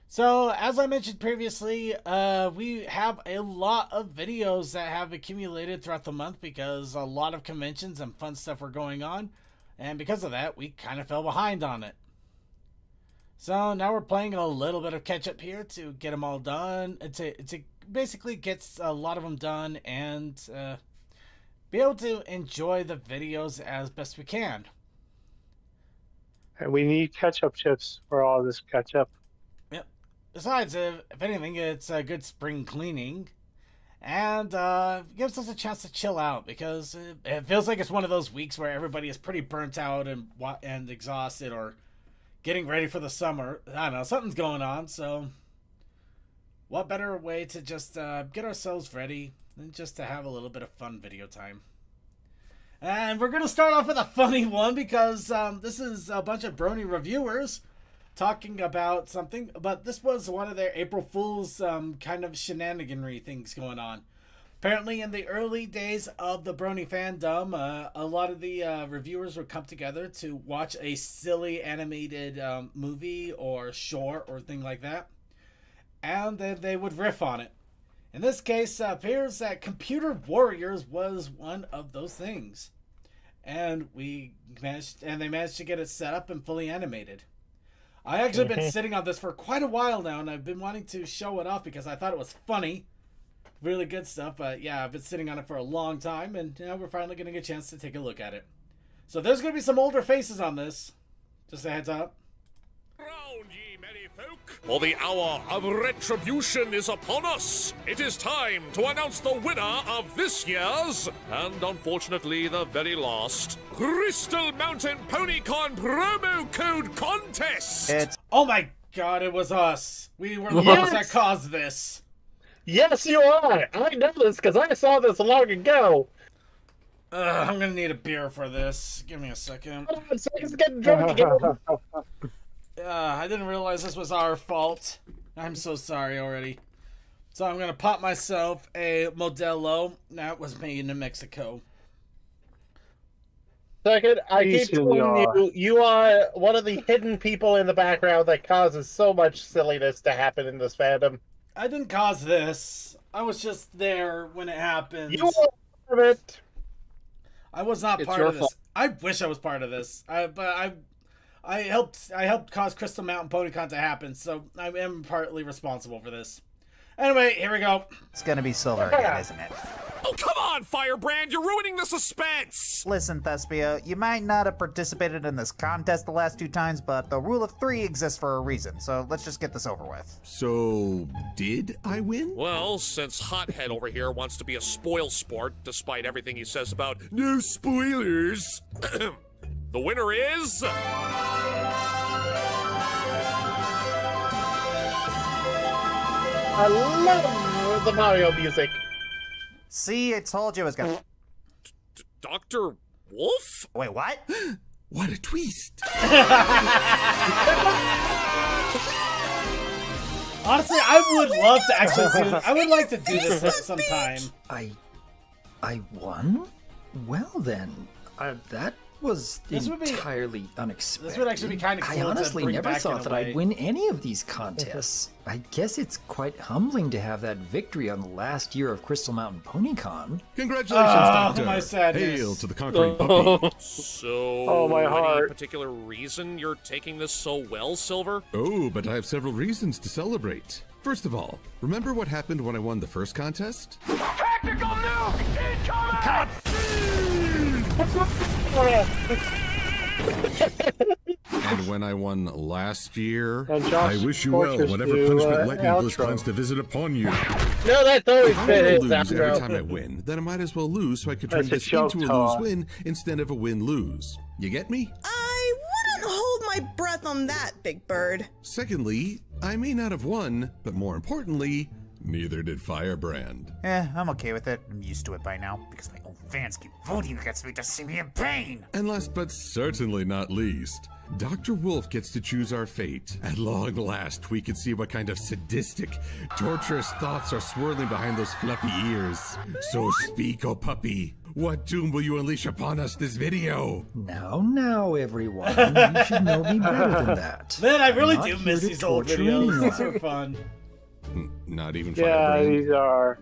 So, as I mentioned previously, we have a lot of videos that have accumulated throughout the month because a lot of conventions and fun stuff were going on. And because of that, we kind of fell behind on it. So now we're playing a little bit of catch up here to get them all done. To basically get a lot of them done and be able to enjoy the videos as best we can. And we need ketchup chips for all this ketchup. Yep. Besides, if anything, it's a good spring cleaning. And gives us a chance to chill out because it feels like it's one of those weeks where everybody is pretty burnt out and exhausted or getting ready for the summer. I don't know, something's going on. So, what better way to just get ourselves ready than just to have a little bit of fun video time? And we're going to start off with a funny one because this is a bunch of Brony reviewers talking about something, but this was one of their April Fool's kind of shenaniganry things going on. Apparently, in the early days of the Brony fandom, a lot of the reviewers would come together to watch a silly animated movie or short or thing like that, and then they would riff on it. In this case, appears that Computer Warriors was one of those things, and they managed to get it set up and fully animated. I actually been sitting on this for quite a while now, and I've been wanting to show it off because I thought it was funny. Really good stuff, but yeah, I've been sitting on it for a long time, and now we're finally getting a chance to take a look at it. So there's going to be some older faces on this. Just a heads up. Round, ye merry folk, for the hour of retribution is upon us. It is time to announce the winner of this year's, and unfortunately the very last, Crystal Mountain PonyCon promo code contest. Oh my god, it was us. We were the ones that caused this. Yes, you are. I know this because I saw this long ago. I'm gonna need a beer for this. Give me a second. So he's getting drunk again. I didn't realize this was our fault. I'm so sorry already. So I'm gonna pop myself a Modelo. That was made in Mexico. Second, I keep telling you, you are one of the hidden people in the background that causes so much silliness to happen in this fandom. I didn't cause this. I was just there when it happened. You were part of it. I was not part of this. I wish I was part of this. But I helped cause Crystal Mountain PonyCon to happen, so I am partly responsible for this. Anyway, here we go. It's gonna be Silver again, isn't it? Oh, come on, Firebrand! You're ruining the suspense! Listen, Thespia, you might not have participated in this contest the last 2 times, but the rule of 3 exists for a reason, so let's just get this over with. So, did I win? Well, since Hothead over here wants to be a spoil sport, despite everything he says about no spoilers, the winner is... I love the Mario music. See, I told you it was gonna... Dr. Wolf? Wait, what? What a twist! Honestly, I would love to actually do. I would like to do this sometime. I won? Well then, that was This would be- entirely unexpected. This would actually be kind of cool. I honestly to bring never back in thought a that way. I'd win any of these contests. I guess it's quite humbling to have that victory on the last year of Crystal Mountain PonyCon. Congratulations, Oh, Doctor! my sadness. Hail to the conquering puppy! So, Oh, my any heart. particular reason you're taking this so well, Silver? Oh, but I have several reasons to celebrate. First of all, remember what happened when I won the first contest? Tactical nuke incoming! And when I won last year? And Josh I wish you well, Fortress whatever do, punishment lightning outro. bliss plans to visit upon you. No, that's always If I'm been gonna his lose every time I outro. win, then I might as well lose so I could turn That's a this joke, into a Todd. lose-win instead of a win-lose. You get me? I wouldn't hold my breath on that, Big Bird. Secondly, I may not have won, but more importantly, neither did Firebrand. I'm okay with it. I'm used to it by now, because my own fans keep voting against me to see me in pain! And last but certainly not least, Dr. Wolf gets to choose our fate. At long last, we can see what kind of sadistic, torturous thoughts are swirling behind those fluffy ears. So speak, oh puppy. What doom will you unleash upon us this video? Now, everyone. You should know me better than that. Man, I really I'm do not miss here to these old torture videos. anyone. These are fun. Not even Yeah, Firebrand. these are.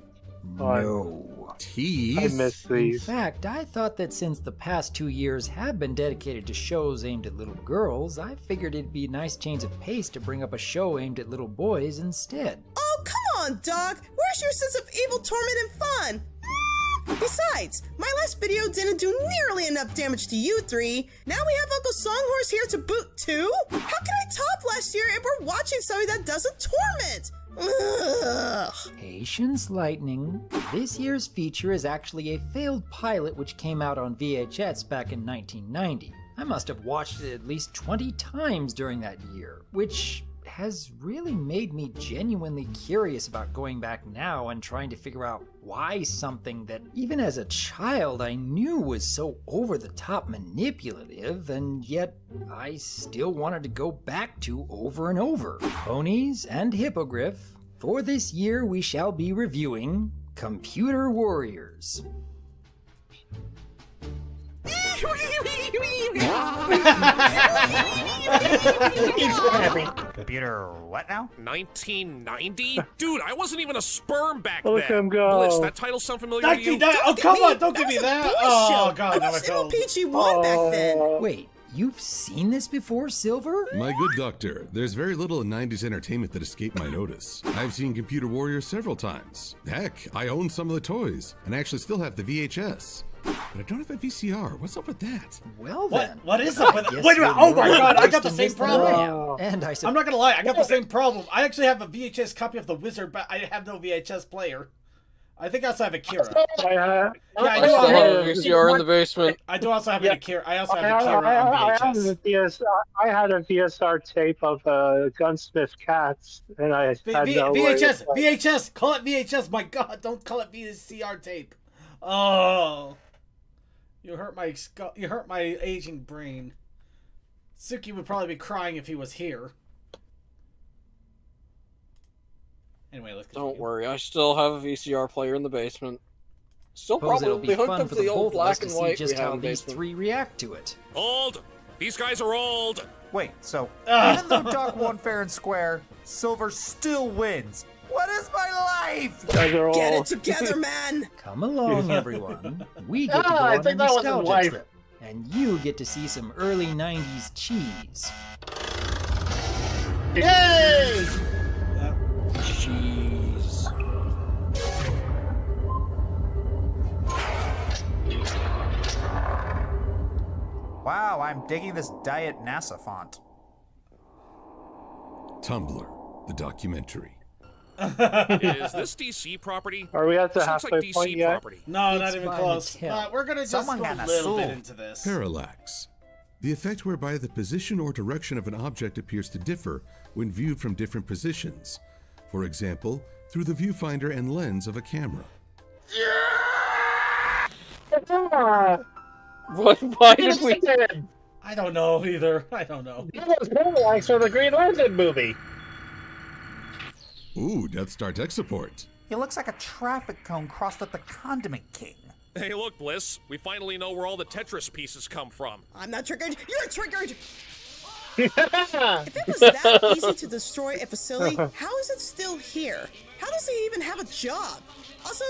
No. Tease? I miss In these. fact, I thought that since the past 2 years have been dedicated to shows aimed at little girls, I figured it'd be a nice change of pace to bring up a show aimed at little boys instead. Oh, come on, dog. Where's your sense of evil, torment, and fun? Besides, my last video didn't do nearly enough damage to you three. Now we have Uncle Songhorse here to boot too? How can I top last year if we're watching something that doesn't torment? Ugh. Patience, Lightning. This year's feature is actually a failed pilot which came out on VHS back in 1990. I must have watched it at least 20 times during that year, which has really made me genuinely curious about going back now and trying to figure out why something that even as a child I knew was so over-the-top manipulative, and yet I still wanted to go back to over and over. Ponies and Hippogriff, for this year we shall be reviewing Computer Warriors. He's happy. Computer, what now? 1990? Dude, I wasn't even a sperm back Look then. him go. Bliss, that title sound familiar to you? 1990. Oh, come on! Don't give was me a that. boy Oh show. God, I now I was feel. LPG1 back then. Wait, you've seen this before, Silver? My good doctor, there's very little in 90s entertainment that escaped my notice. I've seen Computer Warriors several times. Heck, I own some of the toys, and I actually still have the VHS. But I don't have a VCR. What's up with that? Well then. What is up with I it? guess Wait a minute! you're Oh my more God! I got the versed in same this than I problem. am. And I I'm not gonna lie, I got the same problem. I actually have a VHS copy of The Wizard, but I have no VHS player. I think I also have Akira. I Yeah, I I do still have have a a- VCR in the basement. I do also have Yeah. an Akira. I also have Akira on VHS. I had a VSR tape of Gunsmith Cats, and I had no way to VHS, play. VHS, call it VHS. My God, don't call it VCR tape. Oh, you hurt my you hurt my aging brain. Suki would probably be crying if he was here. Anyway, let's continue. Don't worry, I still have a VCR player in the basement. Still suppose it'll be probably hooked fun up for to the the old both of us black to and see white just we have how in the these basement. three react to it. Old. These guys are old. Wait, so Ugh. even though Doc won fair and square, Silver still wins. What is my life? Guys are Get all- it together, man. Come along, everyone. We get to go I on a think that was his nostalgia wife. trip. And you get to see some early 90s cheese. Yay! Jeez. Wow, I'm digging this Diet NASA font. Tumblr, the documentary. Is this DC property? Are we at the This looks halfway like point DC yet? property. No, not It's even by close. Mattel. We're gonna just Someone go got a a little bit soul. into this. Parallax. The effect whereby the position or direction of an object appears to differ when viewed from different positions. For example, through the viewfinder and lens of a camera. Why did we... I don't know either. I don't know. That was Parallax for the Green Lantern movie. Ooh, Death Star tech support. He looks like a traffic cone crossed with the Condiment King. Hey, look, Bliss. We finally know where all the Tetris pieces come from. I'm not triggered. You're triggered. Yeah. If it was that easy to destroy a facility, how is it still here? How does he even have a job? Also,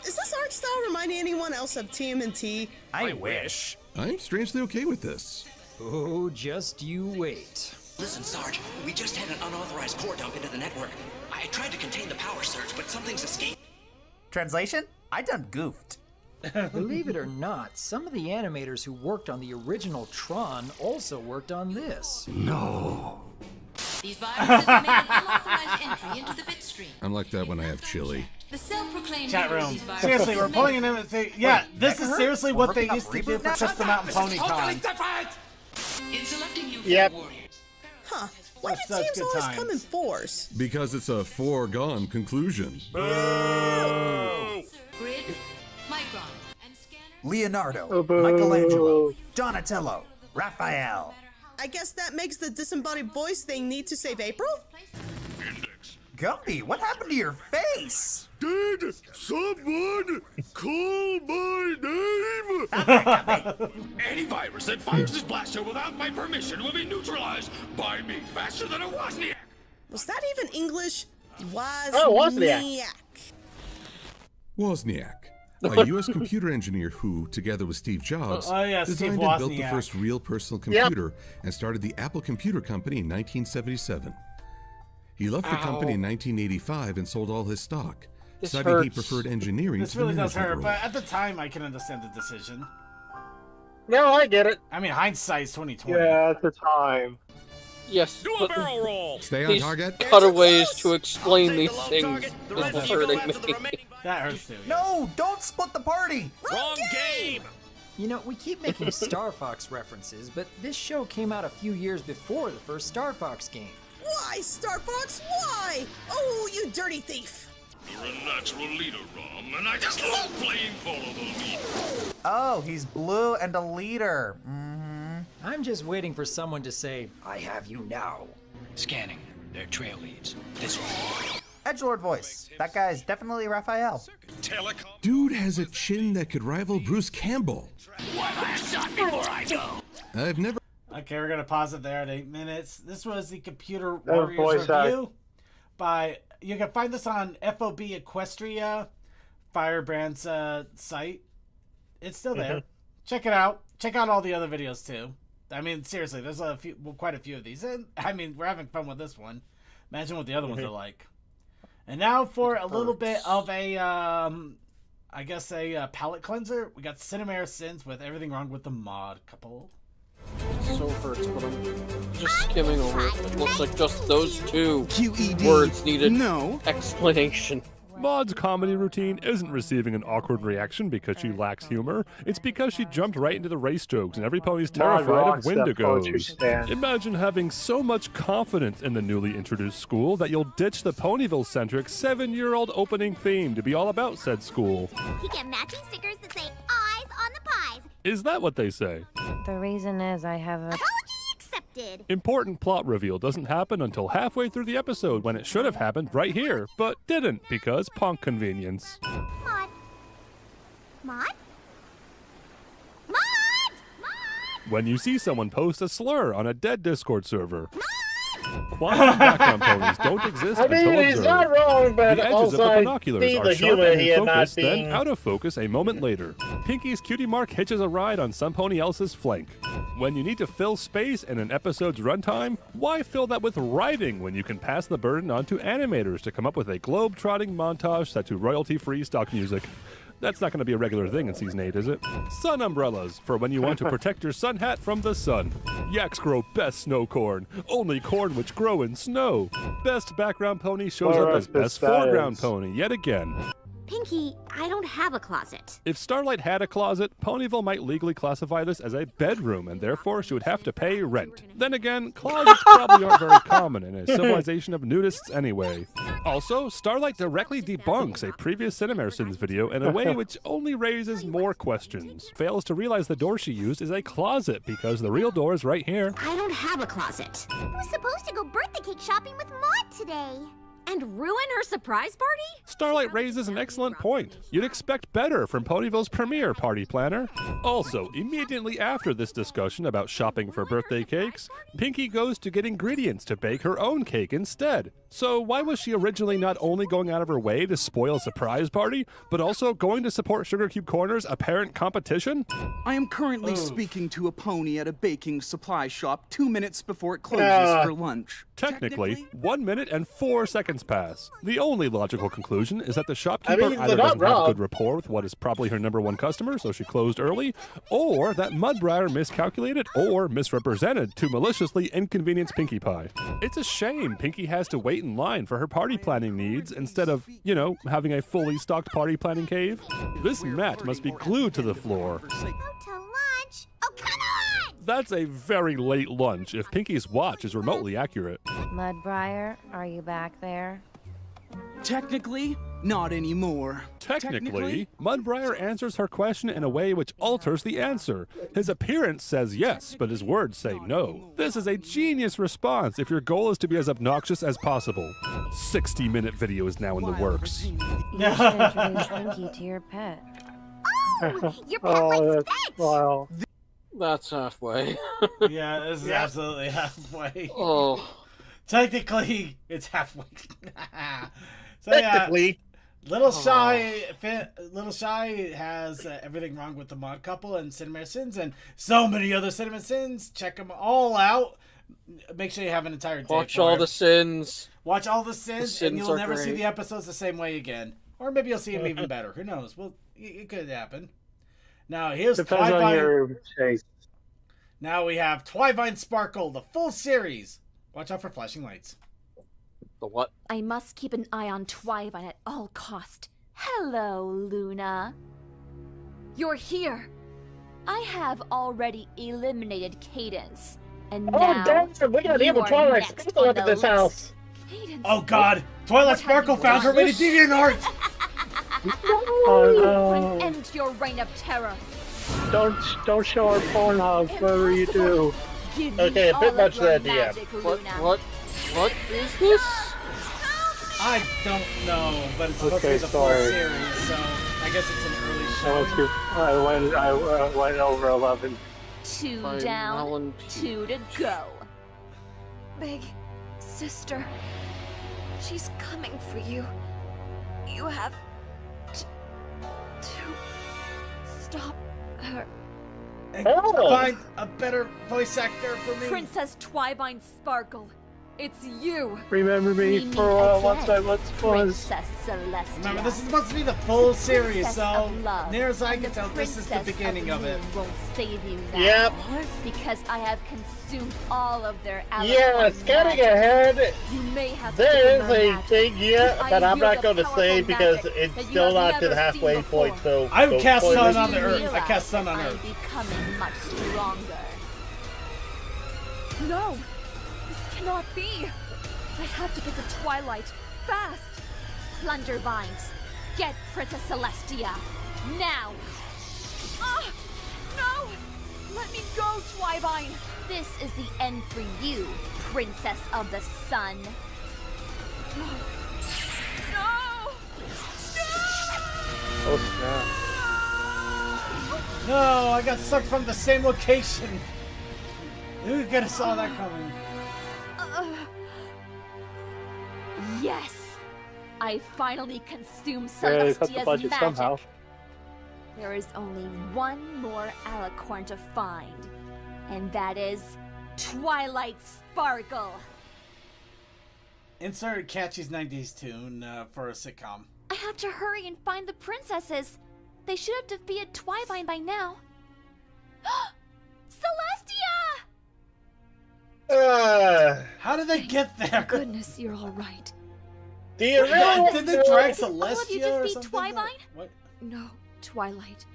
is this art style reminding anyone else of TMNT? I wish. I'm strangely okay with this. Oh, just you wait. Listen, Sarge, we just had an unauthorized core dump into the network. I tried to contain the power surge, but something's escaped. Translation? I done goofed. Believe it or not, some of the animators who worked on the original Tron also worked on this. These viruses have made an unauthorized entry into the bit stream. I'm like that when I have chili. The self-proclaimed Chat leader of room. these viruses Seriously, we're is pulling in everything. Yeah, this is Megahertz? seriously what they Working on used to do reboot for now? Crystal Mountain Pony Con. in selecting you for Yep. warriors. Huh. Why do Such teams good always times. come in fours? Because it's a foregone conclusion. Grid, Micron, and scanners. Leonardo, Oh, boo. Michelangelo, Donatello, Raphael. I guess that makes the disembodied voice thing need to save April? Gumby, what happened to your face? face! Did someone call my name? Any virus that fires this blaster without my permission will be neutralized by me faster than a Wozniak. Was that even English? Wozniak. Wozniak, a U.S. computer engineer who, together with Steve Jobs, Steve designed and built the Wozniak. first real personal computer and started the Apple Computer Company in 1977. He left the company in 1985 and sold all his stock, deciding he preferred engineering This to the really does management hurt, role. but at the time, I can understand the decision. No, I get it. I mean, hindsight's 2020. Yeah, at the time. Yes, Do a barrel roll. Stay on these target. cutaways to explain these things is hurting me. That hurts too. Yeah. No, don't split the party! Wrong game. You know, we keep making Star Fox references, but this show came out a few years before the first Star Fox game. Why, Star Fox? Why? Oh, you dirty thief! You're a natural leader, Rom, and I just love playing follow the leader. Oh, he's blue and a leader. I'm just waiting for someone to say, I have you now. Scanning. Their trail leads. This way. Edgelord voice. That guy's definitely Raphael. Telecom. Dude has a chin that could rival Bruce Campbell. One last shot before I go. I've never Okay, we're gonna pause it there at 8 minutes. This was the Computer Oh, Warriors voice review by. You can find this on FOB Equestria, Firebrand's site. It's still there. Check it out. Check out all the other videos too. I mean, seriously, there's quite a few of these, and I mean, we're having fun with this one. Imagine what the other ones are like. And now for a little bit of a, I guess a palate cleanser. We got Cinemare Sins with Everything Wrong with the Mod Couple. So hurts, but I'm just skimming over it. It looks like just those two QED. words needed No. explanation. Maud's comedy routine isn't receiving an awkward reaction because she lacks humor. It's because she jumped right into the race jokes and every pony's terrified of Wendigos. Imagine having so much confidence in the newly introduced school that you'll ditch the Ponyville-centric 7-year-old opening theme to be all about said school. You get matching stickers that say eyes on the pies. Is that what they say? The reason is I have a... Apology accepted. Important plot reveal doesn't happen until halfway through the episode when it should have happened right here, but didn't because punk convenience. Maud. Maud? Maud! Maud! When you see someone post a slur on a dead Discord server. Quantum background ponies don't exist I mean, until he's observed. not wrong, but the edges also of the I binoculars see are the sharp humor and here in not focus, being... then out of focus a moment later. Pinky's cutie mark hitches a ride on some pony else's flank. When you need to fill space in an episode's runtime, why fill that with writing when you can pass the burden on to animators to come up with a globe-trotting montage set to royalty-free stock music? That's not going to be a regular thing in Season 8, is it? Sun umbrellas, for when you want to protect your sun hat from the sun. Yaks grow best snow corn. Only corn which grow in snow. Best background pony shows up as best foreground pony, yet again. Pinky, I don't have a closet. If Starlight had a closet, Ponyville might legally classify this as a bedroom, and therefore she would have to pay rent. Then again, closets probably aren't very common in a civilization of nudists anyway. Also, Starlight directly debunks a previous Cinemare Sins video in a way which only raises more questions. Fails to realize the door she used is a closet because the real door is right here. I don't have a closet. I was supposed to go birthday cake shopping with Maud today. And ruin her surprise party? Starlight raises an excellent point. You'd expect better from Ponyville's premier party planner. Also, immediately after this discussion about shopping for birthday cakes, Pinky goes to get ingredients to bake her own cake instead. So why was she originally not only going out of her way to spoil a surprise party, but also going to support Sugar Cube Corner's apparent competition? I am currently speaking to a pony at a baking supply shop 2 minutes before it closes for lunch. Technically, 1 minute and 4 seconds pass. The only logical conclusion is that the shopkeeper either they're not doesn't have wrong. good rapport with what is probably her #1 customer, so she closed early, or that Mudbriar miscalculated or misrepresented to maliciously inconvenience Pinkie Pie. It's a shame Pinkie has to wait in line for her party planning needs instead of, you know, having a fully stocked party planning cave. This mat must be glued to the floor. Go to lunch. Oh, come on! That's a very late lunch if Pinkie's watch is remotely accurate. Mudbriar, are you back there? Technically, Not anymore. Technically, Mudbriar answers her question in a way which alters the answer. His appearance says yes, but his words say no. This is a genius response if your goal is to be as obnoxious as possible. 60-minute video is now in the works. You should introduce Twinkie to your pet. Your pet likes fish! Wow. That's halfway. Yeah, this is absolutely halfway. Oh. Technically, it's halfway. So Technically. Little Shy has everything wrong with the mod couple and Cinnamon Sins and so many other Cinnamon Sins. Check them all out. Make sure you have an entire day. Watch all the sins. Watch all the sins, and you'll never see great. the episodes the same way again. Or maybe you'll see them even better. Who knows? Well, it could happen. Now here's Depends on your taste. Now we have Twivine Sparkle, the full series. Watch out for flashing lights. The what? I must keep an eye on Twivine at all cost. Hello, Luna. You're here. I have already eliminated Cadence. And now damn! We got even Twilight Sparkle up at this house. Cadence. Oh God! Twilight Sparkle found her way to DeviantArt! Oh no! End your reign of terror. Don't show our Pornhub, whatever you do. Give me Okay, a bit all much of your of that, yeah. magic, Luna. What is this? I don't know, but it's supposed to be the full series, so I guess it's an early show. I went over 11. 2 By down, Alan 2 to go. Big sister, she's coming for you. You have to stop her. Find a better voice actor for me. Princess Twivine Sparkle, it's you. Remember me We for meet once I again, was. Princess Celestia. Remember, this is supposed to be the full series, Princess so of love, near as I and can the tell, this is the Princess beginning of it. Moon won't save you now. Yep. Because I have consumed all of their Yes, Alicorn getting magic. ahead. You may have There taken is their a magic, thing here, but but I I'm not wield going a to say powerful because magic it's that you still have not to the never halfway seen point. So I would so cast spoilers. Sun on the Earth. I Realize cast Sun on I'm Earth. becoming much stronger. No, this cannot be. I have to get to Twilight fast. Plunder Vines, get Princess Celestia now. Ah, no! Let me go, Twivine. This is the end for you, Princess of the Sun. No! No! Oh snap. No, I got sucked from the same location. Who could have saw that coming? Yes! I finally consumed Yeah, cut the Celestia's budget magic. somehow. There is only one more Alicorn to find, and that is Twilight Sparkle. Insert catchy's 90s tune for a sitcom. I have to hurry and find the princesses. They should have defeated Twivine by now. Celestia! How did they get there? Thank goodness you're all right. Do you really? Did they drag Did all of you Celestia or defeat something? Twivine? What? No, Twilight.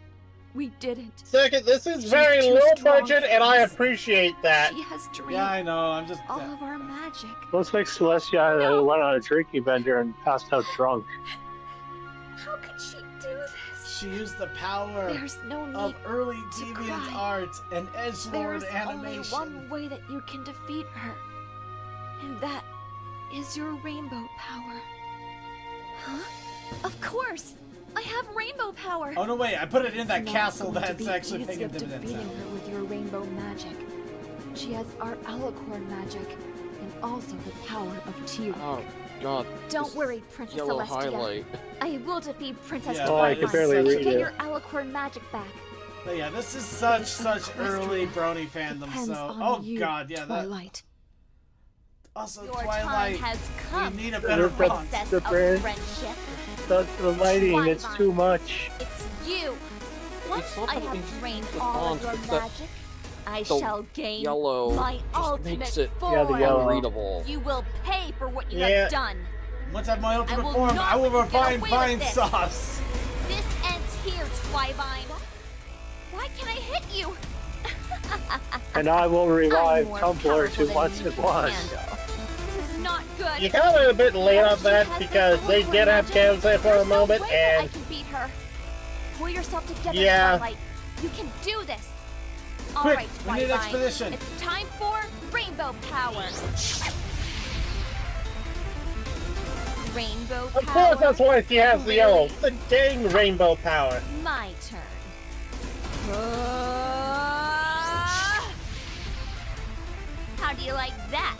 We didn't. Second, this is She's very too low strong budget, for and I us. appreciate that. She has drained Yeah, I know. I'm just. all of our magic. Looks like Celestia went on a drinking bender and passed out drunk. How could she do this? She used the power There's no need of early to deviant cry. art and There's edgelord only animation. one way that you can defeat her, and that is your rainbow power. Huh? Of course! I have rainbow power! Oh no, wait! I put it in that It's not castle going to that's be actually easy paying of dividends defeating now. her with your rainbow magic. She has our Alicorn magic, and also the power of Tyr. Oh God. Don't this worry, Princess yellow Celestia. highlight. I will defeat Princess Yeah, Oh, I Twilight. could barely to read get it. your Alicorn magic back. But yeah, this is such early Equestria Brony fandom. depends So, on oh you, god, yeah, that. Twilight. Also, Your time Twilight. has come. We need a better font. Princess The of brand- friendship. The lighting, it's too much. It's you. Once not I that it's have drained the all of font, your it's that magic, I the shall gain yellow my just ultimate makes it form. Yeah, the yellow. unreadable. You will pay for what you Yeah. have done. Once I have my ultimate will form, not I will let you get refine away Vine with this. Sauce. This ends here, Twivine. Why can I hit you? And I will revive I'm more Tumblr powerful to than once you it can was. handle. This is not Good. You kind of a bit late on that because they did have Kansai for a moment, I and can beat her. Pull yourself together, Yeah. Twilight. You can do this. Quick, All right, we need Twilight. expedition. It's time for rainbow power. Rainbow of power. course that's why she has the yellow. The dang rainbow power. My turn. How do you like that,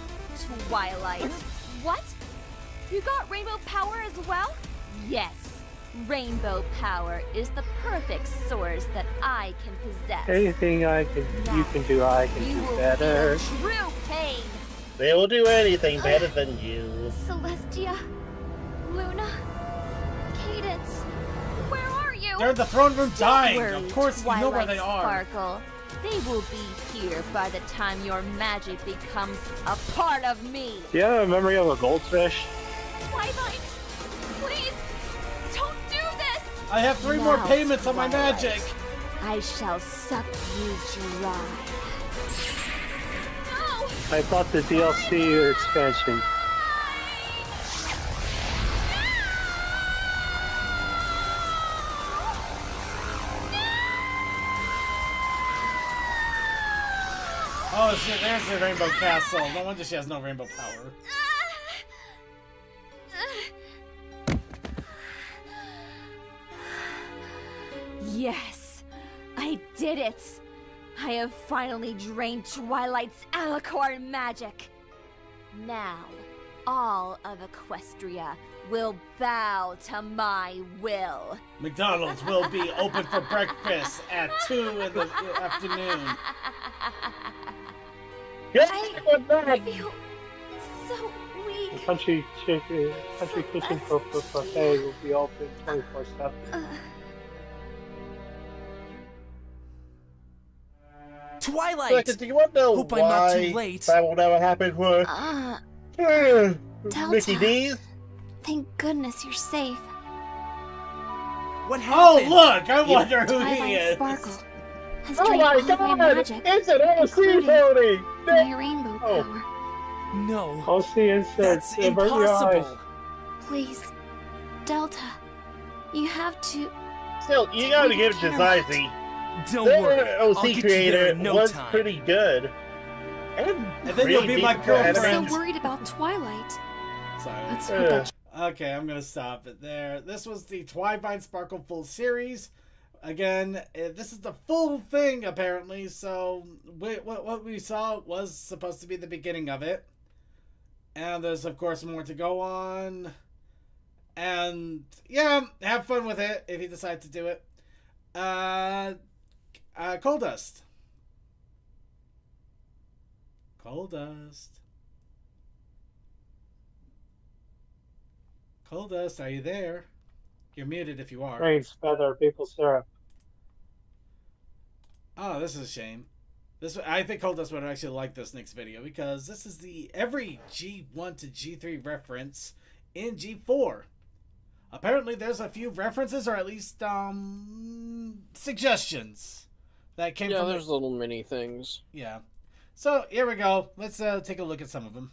Twilight? What? You got rainbow power as well? Yes. Rainbow power is the perfect source that I can possess. Anything you can do, I can do better. True pain. They will do anything better than you. Celestia, Luna, Cadence, where are you? They're in the throne room dying. Don't worry, Of course, you know where Twilight they are. Sparkle. They will be here by the time your magic becomes a part of me. Do you have a memory of a goldfish? Twilight, please, don't do this. I have 3 more Now, payments on my Twilight, magic. I shall suck you dry. No! I bought the DLC expansion. Oh shit, there's the Rainbow Castle. No wonder she has no rainbow power. Yes, I did it. I have finally drained Twilight's alicorn magic. Now, all of Equestria will bow to my will. McDonald's will be open for breakfast at 2 in the afternoon. I feel so weak. The country kitchen for buffet will be open 24/7. Twilight! Do you want to know Hope why I'm not too late. that will never happen for Delta. Mickey D's? Thank goodness you're safe. What Oh happened? look, I wonder who he Twilight is. Sparkle has Oh drained my all of my god! magic, It's an OC including pony! my rainbow power. No. I'll see insect. That's Avert your eyes. impossible. Please, Delta, you have to. Still, you gotta give it to Zizi. Don't Their worry. I'll OC get you there creator in no was time. pretty good. And then you'll be my I'm girlfriend. so worried about Twilight. Sorry. Let's hope that Okay, I'm gonna stop it there. This was the Twilight Sparkle full series. Again, this is the full thing apparently. So what we saw was supposed to be the beginning of it, and there's of course more to go on. And yeah, have fun with it if you decide to do it. Coal Dust. Coal Dust. Coal Dust, are you there? You're muted if you are. Rain's feather, maple syrup. Oh, this is a shame. I think Coal Dust would actually like this next video because this is the every G1 to G3 reference in G4. Apparently, there's a few references or at least suggestions that came from. Yeah, there's little mini things. Yeah. So here we go. Let's take a look at some of them.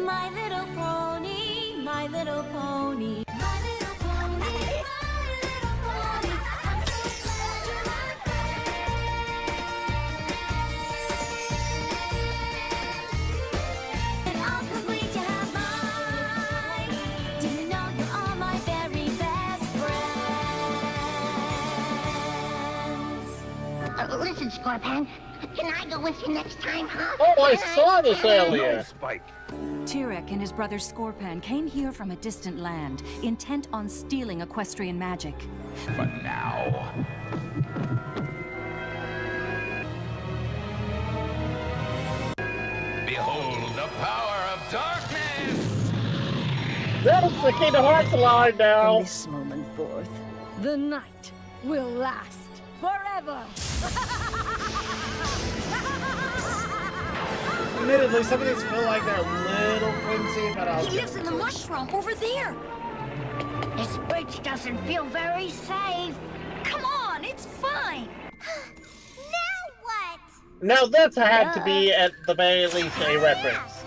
My little pony, my little pony. My little pony, my little pony. I'm so glad you're my friend. I'll complete you have mine. Do you know you are my very best friends? Listen, Scorpion. Can I go with you next time, huh? Oh, I saw this earlier! Spike. Tyrek and his brother Scorpion came here from a distant land, intent on stealing equestrian magic. But now... Behold the power of darkness! That's the Kingdom Hearts line now! From this moment forth, the night will last forever! Admittedly, some of these feel like they're a little flimsy, but I'll He lives in the mushroom over there. This bridge doesn't feel very safe. Come on, it's fine. Now what? Now this had to be at the very least a reference.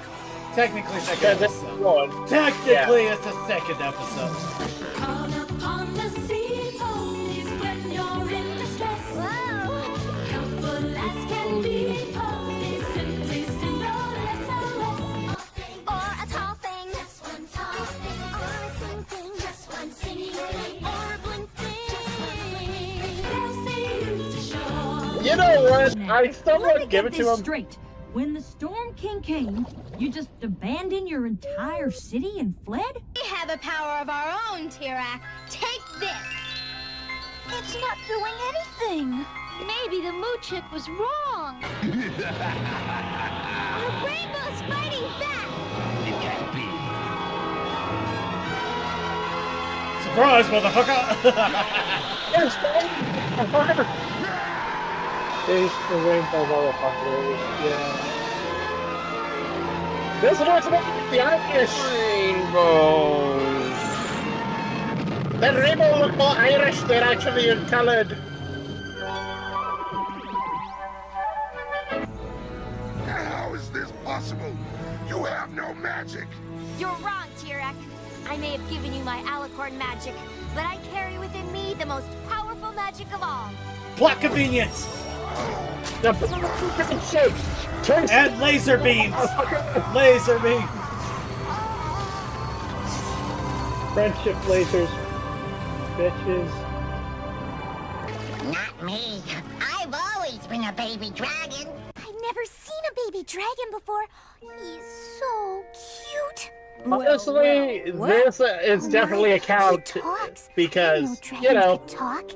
Technically, second episode. Technically, it's the second episode. Call upon the sea ponies when you're in distress. Helpful as can be, ponies simply sing your SOS. Or a tall thing, just one tall thing. Or a sing thing, just one singing thing. Or a blink thing, they'll see you to shore. You know what? I still Let me wouldn't give get it to this him. straight. When the Storm King came, you just abandoned your entire city and fled? We have a power of our own, Tirak. Take this. It's not doing anything. Maybe the Moo Chick was wrong. The rainbow's fighting back. It can't be. Surprise, motherfucker! Yes, There's the rainbow motherfucker. Yeah. this is what's about the Irish. Rainbows. The rainbow look more Irish. They're actually coloured. How is this possible? You have no magic. You're wrong, Tirak. I may have given you my alicorn magic, but I carry within me the most powerful magic of all. Plot convenience! Turn And laser beams! Laser beams! Friendship lasers. Bitches. Not me. I've always been a baby dragon. I've never seen a baby dragon before. He's so cute. Honestly, this is definitely a count because, you know, Talk.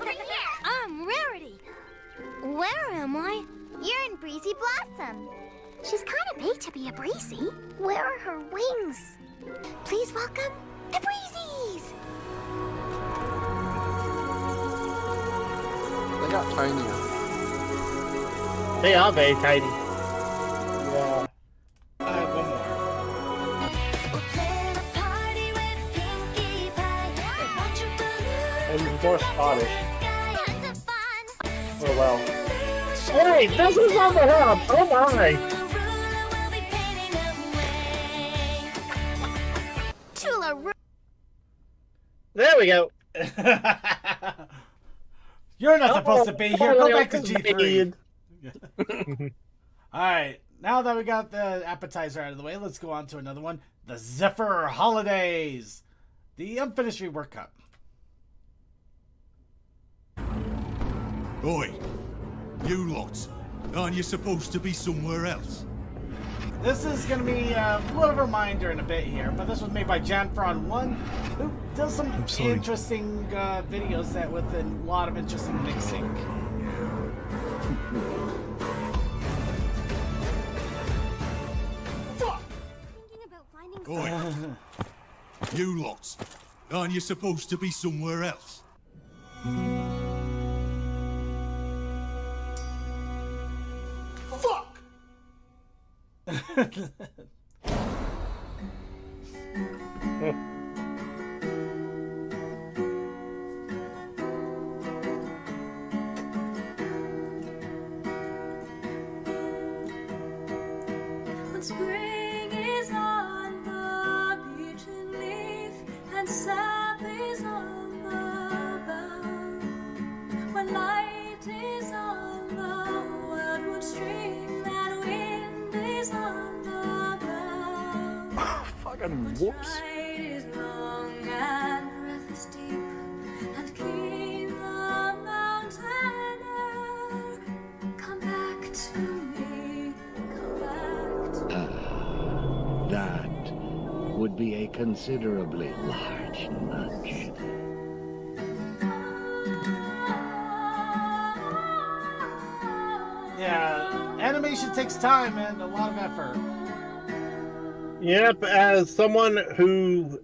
I'm Rarity. Where am I? You're in Breezy Blossom. She's kind of big to be a Breezy. Where are her wings? Please welcome the Breezies. They got tinier. they are very tiny. Yeah. I have one more. And more Scottish. Oh well. Hey, this is on the hub. Oh my. Tula. There we go. You're not supposed to be here. Go back to G3. Alright, now that we got the appetizer out of the way, let's go on to another one. The Zephyr Holidays. The unfinished rework cup. Oi, you lot. Aren't you supposed to be somewhere else? This is going to be a little reminder in a bit here, but this was made by Janfron1, who does some interesting videos that with a lot of interesting mixing. Oi, you lot. Aren't you supposed to be somewhere else? Fuck! When spring is on the beechen leaf and sap is on the bough, when light is on the wildwood stream and wind is on the bough, Fucking whoops. night is long and breath is deep and keen the mountain air, come back to me, come back to That would be a considerably large nudge. Yeah, animation takes time and a lot of effort. Yep, as someone who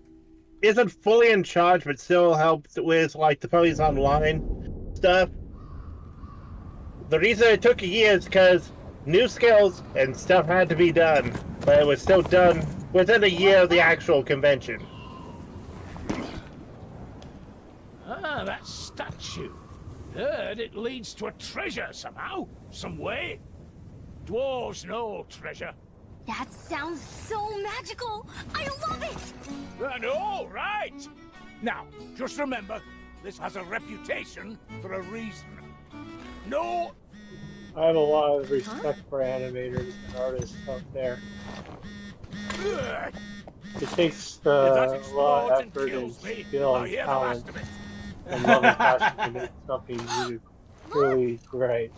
isn't fully in charge but still helps with like the Ponies Online stuff, the reason it took a year is because new skills and stuff had to be done, but it was still done within a year of the actual convention. Ah, that statue. Heard it leads to a treasure somehow, some way. Dwarves know treasure. That sounds so magical! I love it! I know, right? Now, just remember, this has a reputation for a reason. No. I have a lot of respect for animators and artists out there. It takes a lot of effort and skill and talent and love and passion to make something really great.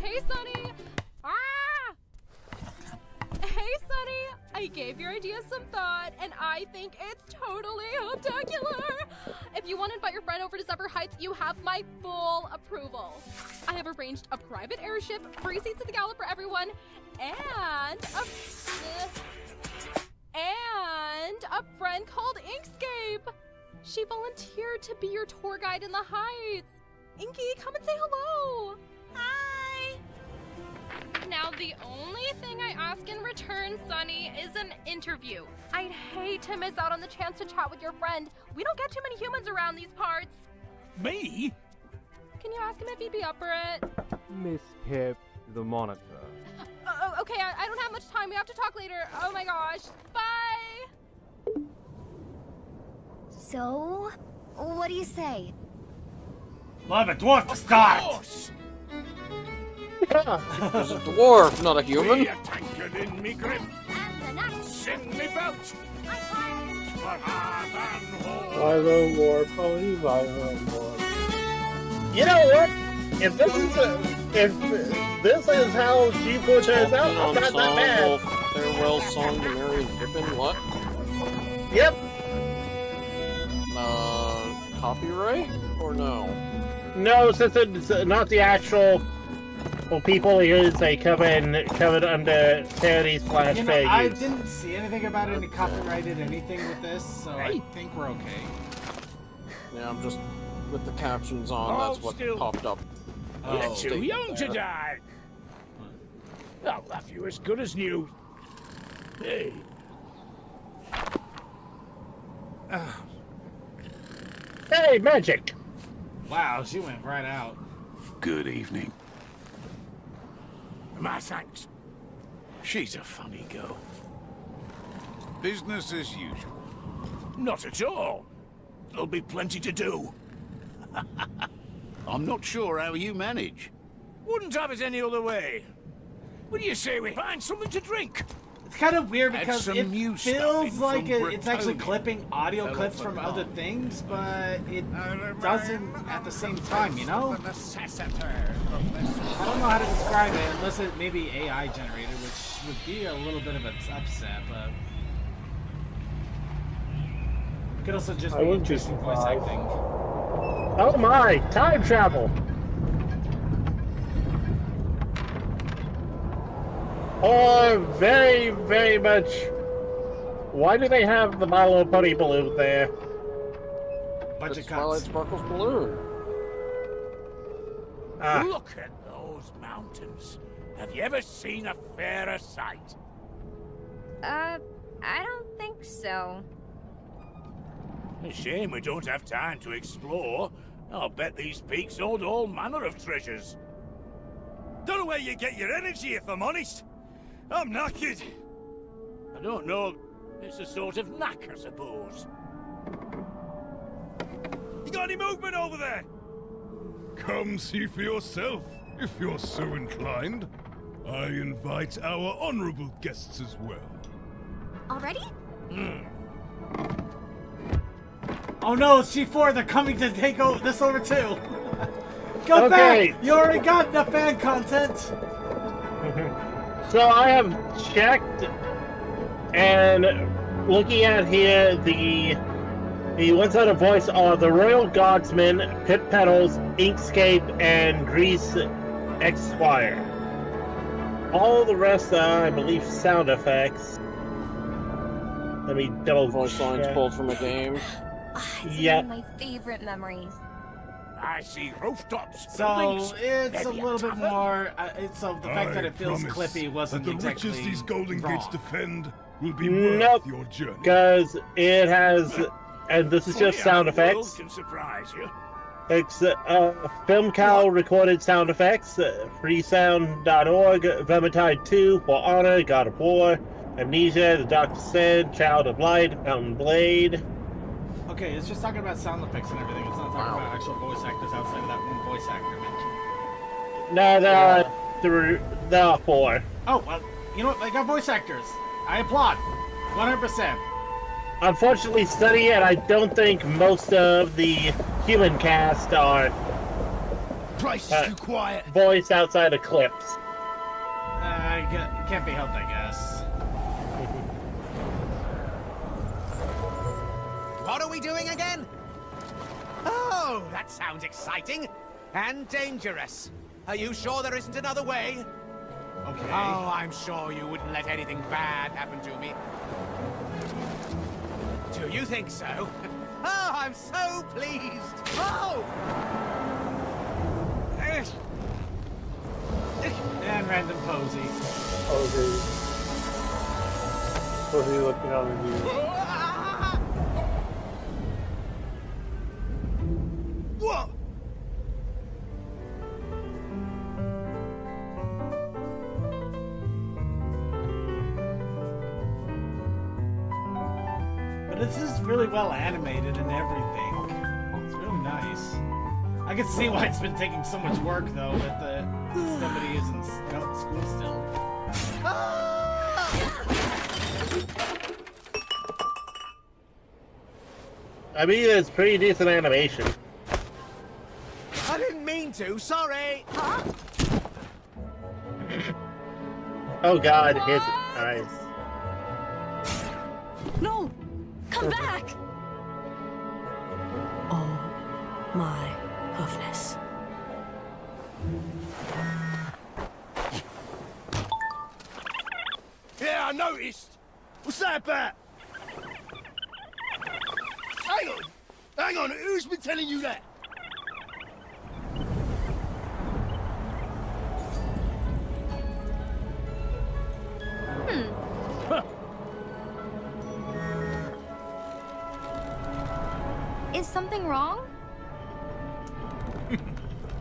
Hey, Sonny! Ah! Hey, Sonny! I gave your idea some thought, and I think it's totally spectacular! If you want to invite your friend over to Zephyr Heights, you have my full approval. I have arranged a private airship, free seats at the gala for everyone, and a friend called Inkscape. She volunteered to be your tour guide in the Heights. Inky, come and say hello. Hi. Now, the only thing I ask in return, Sonny, is an interview. I'd hate to miss out on the chance to chat with your friend. We don't get too many humans around these parts. Me? Can you ask him if he'd be up for it? Miss Pip, the monitor. Okay, I don't have much time. We have to talk later. Oh my gosh. Bye! So, what do you say? Love a dwarf to start! He's a dwarf, not a human. Be a tankard in me grip. Sing me belt. For half and whole. Buy no more, pony, buy no more. You know what? If this is how G4 turns out, I'm not that bad. Farewell song to Mary and Pippin, what? Yep. Copyright? Or no? No, since it's not the actual people here, they covered under parody / fair use. I didn't see anything about any copyrighted anything with this, so I think we're okay. Yeah, I'm just with the captions on. That's what popped up. You're too young to die. I'll laugh you as good as new. Hey. Hey, magic! Wow, she went right out. Good evening. My thanks. She's a funny girl. Business as usual. Not at all. There'll be plenty to do. I'm not sure how you manage. Wouldn't have it any other way. What do you say we find something to drink? It's kind of weird Add because some it new feels stuff in like from it's actually Britonia. clipping audio Fellow clips from other things, but it doesn't at the same time, you know? I don't know how to describe it unless it may be AI generated, which would be a little bit of an upset, but could also just I be wouldn't be interesting voice surprised. acting. Oh my! Time travel! Oh, very, very much. Why do they have the My Little Pony balloon there? Budget Twilight cuts. Sparkle's balloon. Look at those mountains. Have you ever seen a fairer sight? I don't think so. A shame we don't have time to explore. I'll bet these peaks hold all manner of treasures. Don't know where you get your energy, if I'm honest. I'm knackered. I don't know. It's a sort of knack, I suppose. You got any movement over there? Come see for yourself, if you're so inclined. I invite our honorable guests as well. Already? Oh no, it's G4, they're coming to take this over too! Go Okay. back! You already got enough fan content! So I have checked, and looking at here, the ones that are voiced are the Royal Guardsman, Pip Petals, Inkscape, and Grease Esquire. All the rest are, I believe, sound effects. Let me double Voice lines check. pulled from a game. It's Yeah. one of my favorite memories. I see rooftops. So buildings, it's a maybe little bit tavern. more. The fact that I it feels promise clippy wasn't that the exactly riches these Golden Gates wrong. defend will be worth Nope. your journey. Because it has, and this is just Funny how sound the world effects. can surprise you. Film Cow recorded sound effects, freesound.org, Vermintide 2, For Honor, God of War, Amnesia, The Dark Descent, Child of Light, Mountain Blade. Okay, it's just talking about sound effects and everything. It's not talking about actual voice actors outside of that one voice actor mentioned. No, there are 4. Oh, well, you know what? They got voice actors. I applaud. 100%. Unfortunately, Sunny, and I don't think most of the human cast are Place is too quiet. voiced outside of clips. Can't be helped, I guess. What are we doing again? Oh, that sounds exciting and dangerous. Are you sure there isn't another way? Okay. Oh, I'm sure you wouldn't let anything bad happen to me. Do you think so? Oh, I'm so pleased. Oh! And random Posey. Posey looking on the news. What? But this is really well animated and everything. It's really nice. I can see why it's been taking so much work, though, with somebody is in school still. I mean, it's pretty decent animation. I didn't mean to, sorry. Huh? Oh god, his eyes. No! Come back! Oh my goodness. Yeah, I noticed. What's that about? Hang on, who's been telling you that? Is something wrong?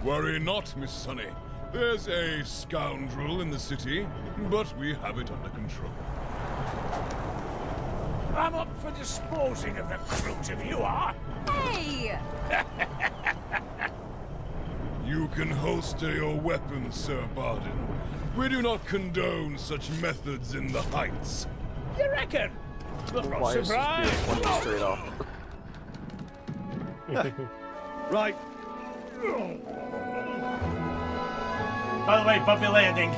Worry not, Miss Sunny. There's a scoundrel in the city, but we have it under control. I'm up for disposing of the crews if you are. Hey! You can holster your weapons, Sir Barden. We do not condone such methods in the Heights. You reckon? Why is this being pointed straight off? Right. By the way, bumpy landing.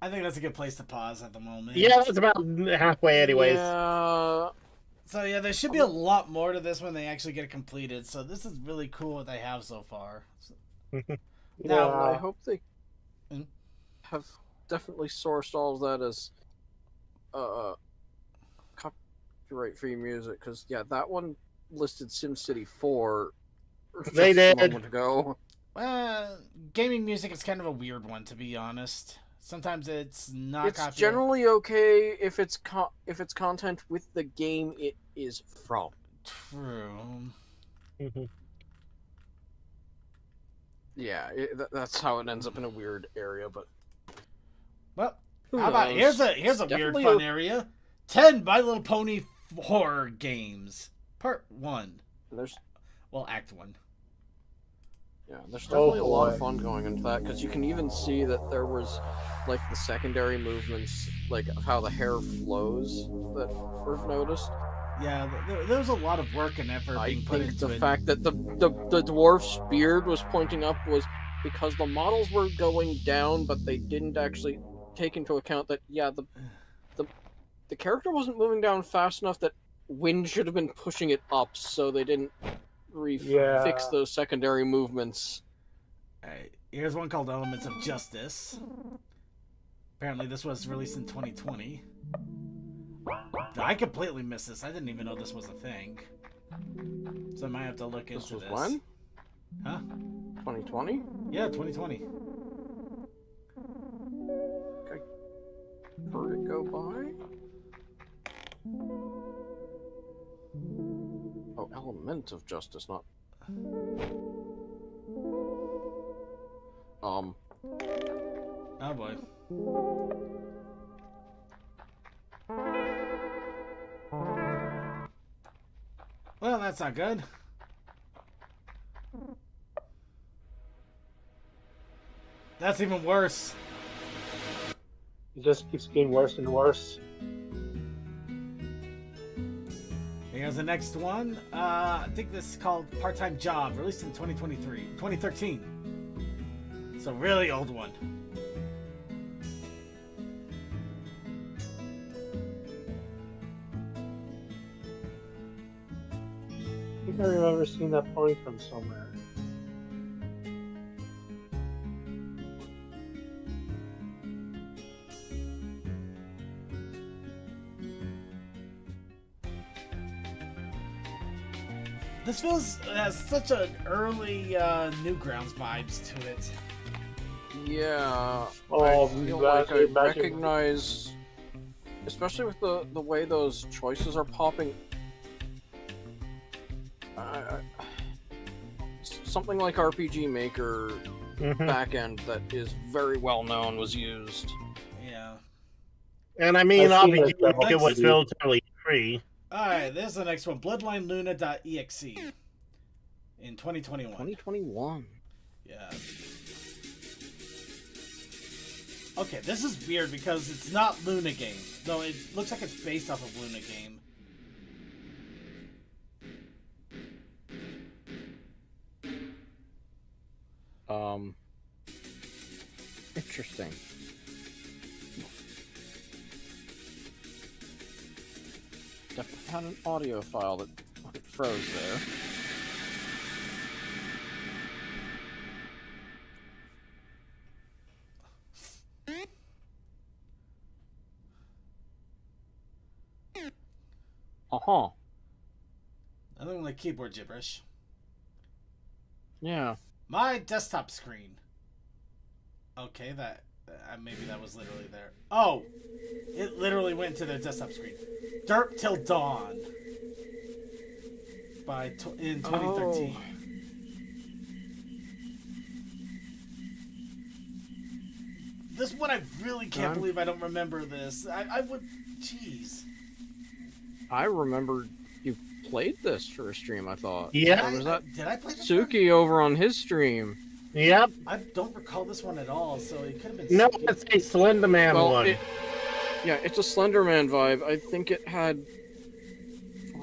I think that's a good place to pause at the moment. Yeah, it's about halfway anyways. Yeah. So yeah, there should be a lot more to this when they actually get it completed. So this is really cool what they have so far. Now, I hope they have definitely sourced all of that as copyright-free music, because yeah, that one listed SimCity 4 They did. a moment ago. Gaming music is kind of a weird one, to be honest. Sometimes it's not. It's copyright. generally okay if it's content with the game it is from. True. Yeah, that's how it ends up in a weird area, but. Well, Who how about knows? here's a It's weird definitely fun area. 10 My Little Pony horror games, Part 1. Act 1. Yeah, there's definitely a lot of fun going into that, because you can even see that there was, like, the secondary movements, like, of how the hair flows that were noticed. Yeah, there was a lot of work and effort being put into the it. fact that the dwarf's beard was pointing up was because the models were going down, but they didn't actually take into account that, yeah, the character wasn't moving down fast enough that wind should have been pushing it up, so they didn't fix those secondary movements. Alright, here's one called Elements of Justice. Apparently this was released in 2020. I completely missed this. I didn't even know this was a thing. So I might have to look into this. This was when? Huh? 2020? Yeah, 2020. Okay. Heard it go by? Oh, element of justice, not... Oh boy. Well, that's not good. That's even worse. It just keeps getting worse and worse. Here's the next one. I think this is called Part-Time Job, released in 2013. It's a really old one. I think I remember seeing that pony from somewhere. This feels has such an early Newgrounds vibes to it. Yeah, Oh, I feel like I magic. recognize, especially with the way those choices are popping. Something like RPG Maker backend that is very well known was used. Yeah. And I mean, I've seen obviously, it demo. it was relatively free. Alright, there's the next one. BloodlineLuna.exe in 2021. 2021. Yeah. Okay, this is weird because it's not Luna Game, though it looks like it's based off of Luna Game. Interesting. Definitely had an audio file that froze there. Uh-huh. Nothing like keyboard gibberish. Yeah. My desktop screen. Okay, that maybe that was literally there. Oh, it literally went to their desktop screen. Derp Till Dawn in 2013. Oh. This one I really can't believe I don't remember this. I would, jeez. I remember you played this for a stream, I thought. Yeah. Or was that Did I play this Suki over on his stream? Yep. I don't recall this one at all, so it could have been. No, it's a Slender Man one. Yeah, it's a Slender Man vibe. I think it had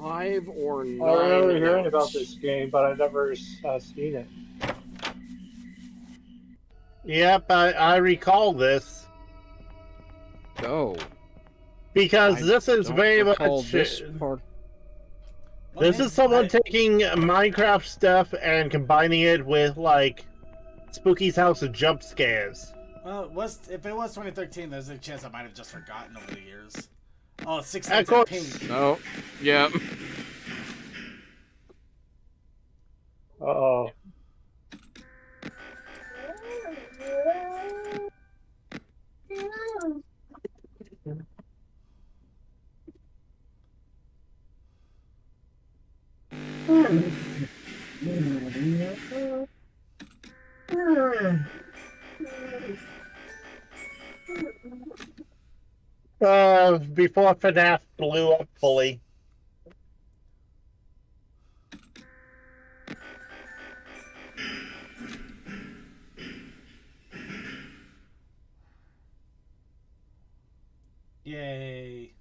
5 or 9. I remember hearing about this game, but I've never seen it. Yep, I recall this. Go. Because this is very much. This part. This is someone taking Minecraft stuff and combining it with, like, Spooky's House of Jump Scares. Well, if it was 2013, there's a chance I might have just forgotten over the years. Oh, 6 Of Nights course. at Pink. No. Yeah. Uh-oh. Before FNAF blew up fully. Yay.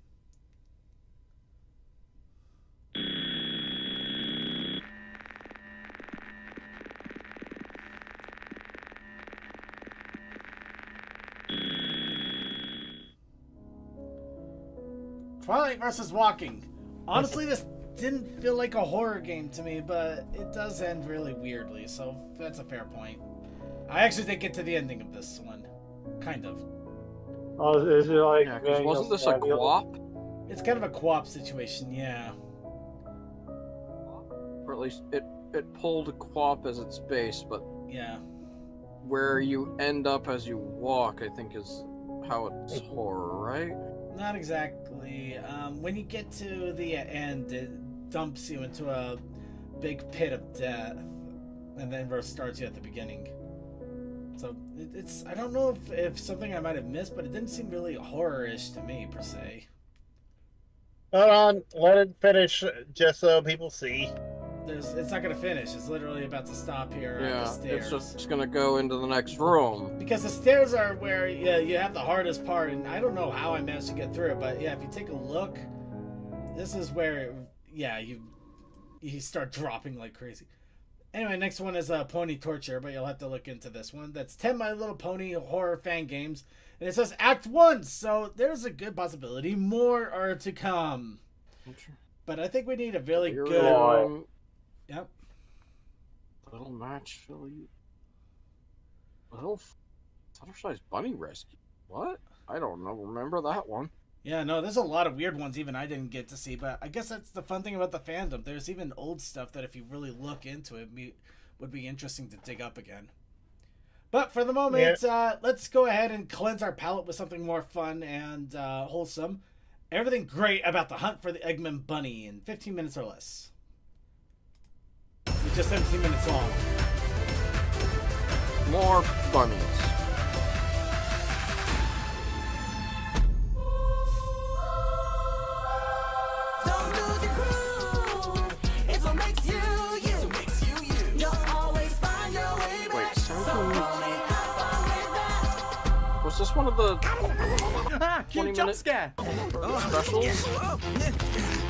Twilight versus Walking. Honestly, this didn't feel like a horror game to me, but it does end really weirdly, so that's a fair point. I actually did get to the ending of this one. Kind of. Oh, is it like... Yeah, 'cause wasn't this a co-op? It's kind of a co-op situation, yeah. Or at least it pulled co-op as its base, but yeah, where you end up as you walk, I think, is how it's horror, right? Not exactly. When you get to the end, dumps you into a big pit of death, and then restarts you at the beginning. So it's I don't know if something I might have missed, but it didn't seem really horror-ish to me per se. Hold on, let it finish just so people see. It's not gonna finish. It's literally about to stop here at the stairs. It's just gonna go into the next room. Because the stairs are where you have the hardest part, and I don't know how I managed to get through it, but yeah, if you take a look, this is where you start dropping like crazy. Anyway, next one is Pony Torture, but you'll have to look into this one. That's 10 My Little Pony horror fan games, and it says Act 1, so there's a good possibility more are to come. But I think we need a really good... Yep. Little match, Philly. Little Fluttershy's Bunny Rescue. What? I don't know. Remember that one? Yeah, no, there's a lot of weird ones even I didn't get to see, but I guess that's the fun thing about the fandom. There's even old stuff that if you really look into it, would be interesting to dig up again. But for the moment, let's go ahead and cleanse our palate with something more fun and wholesome. Everything great about the hunt for the Eggman Bunny in 15 minutes or less. It's just 17 minutes long. More bunnies. Was this one of the 20-minute jump scare specials?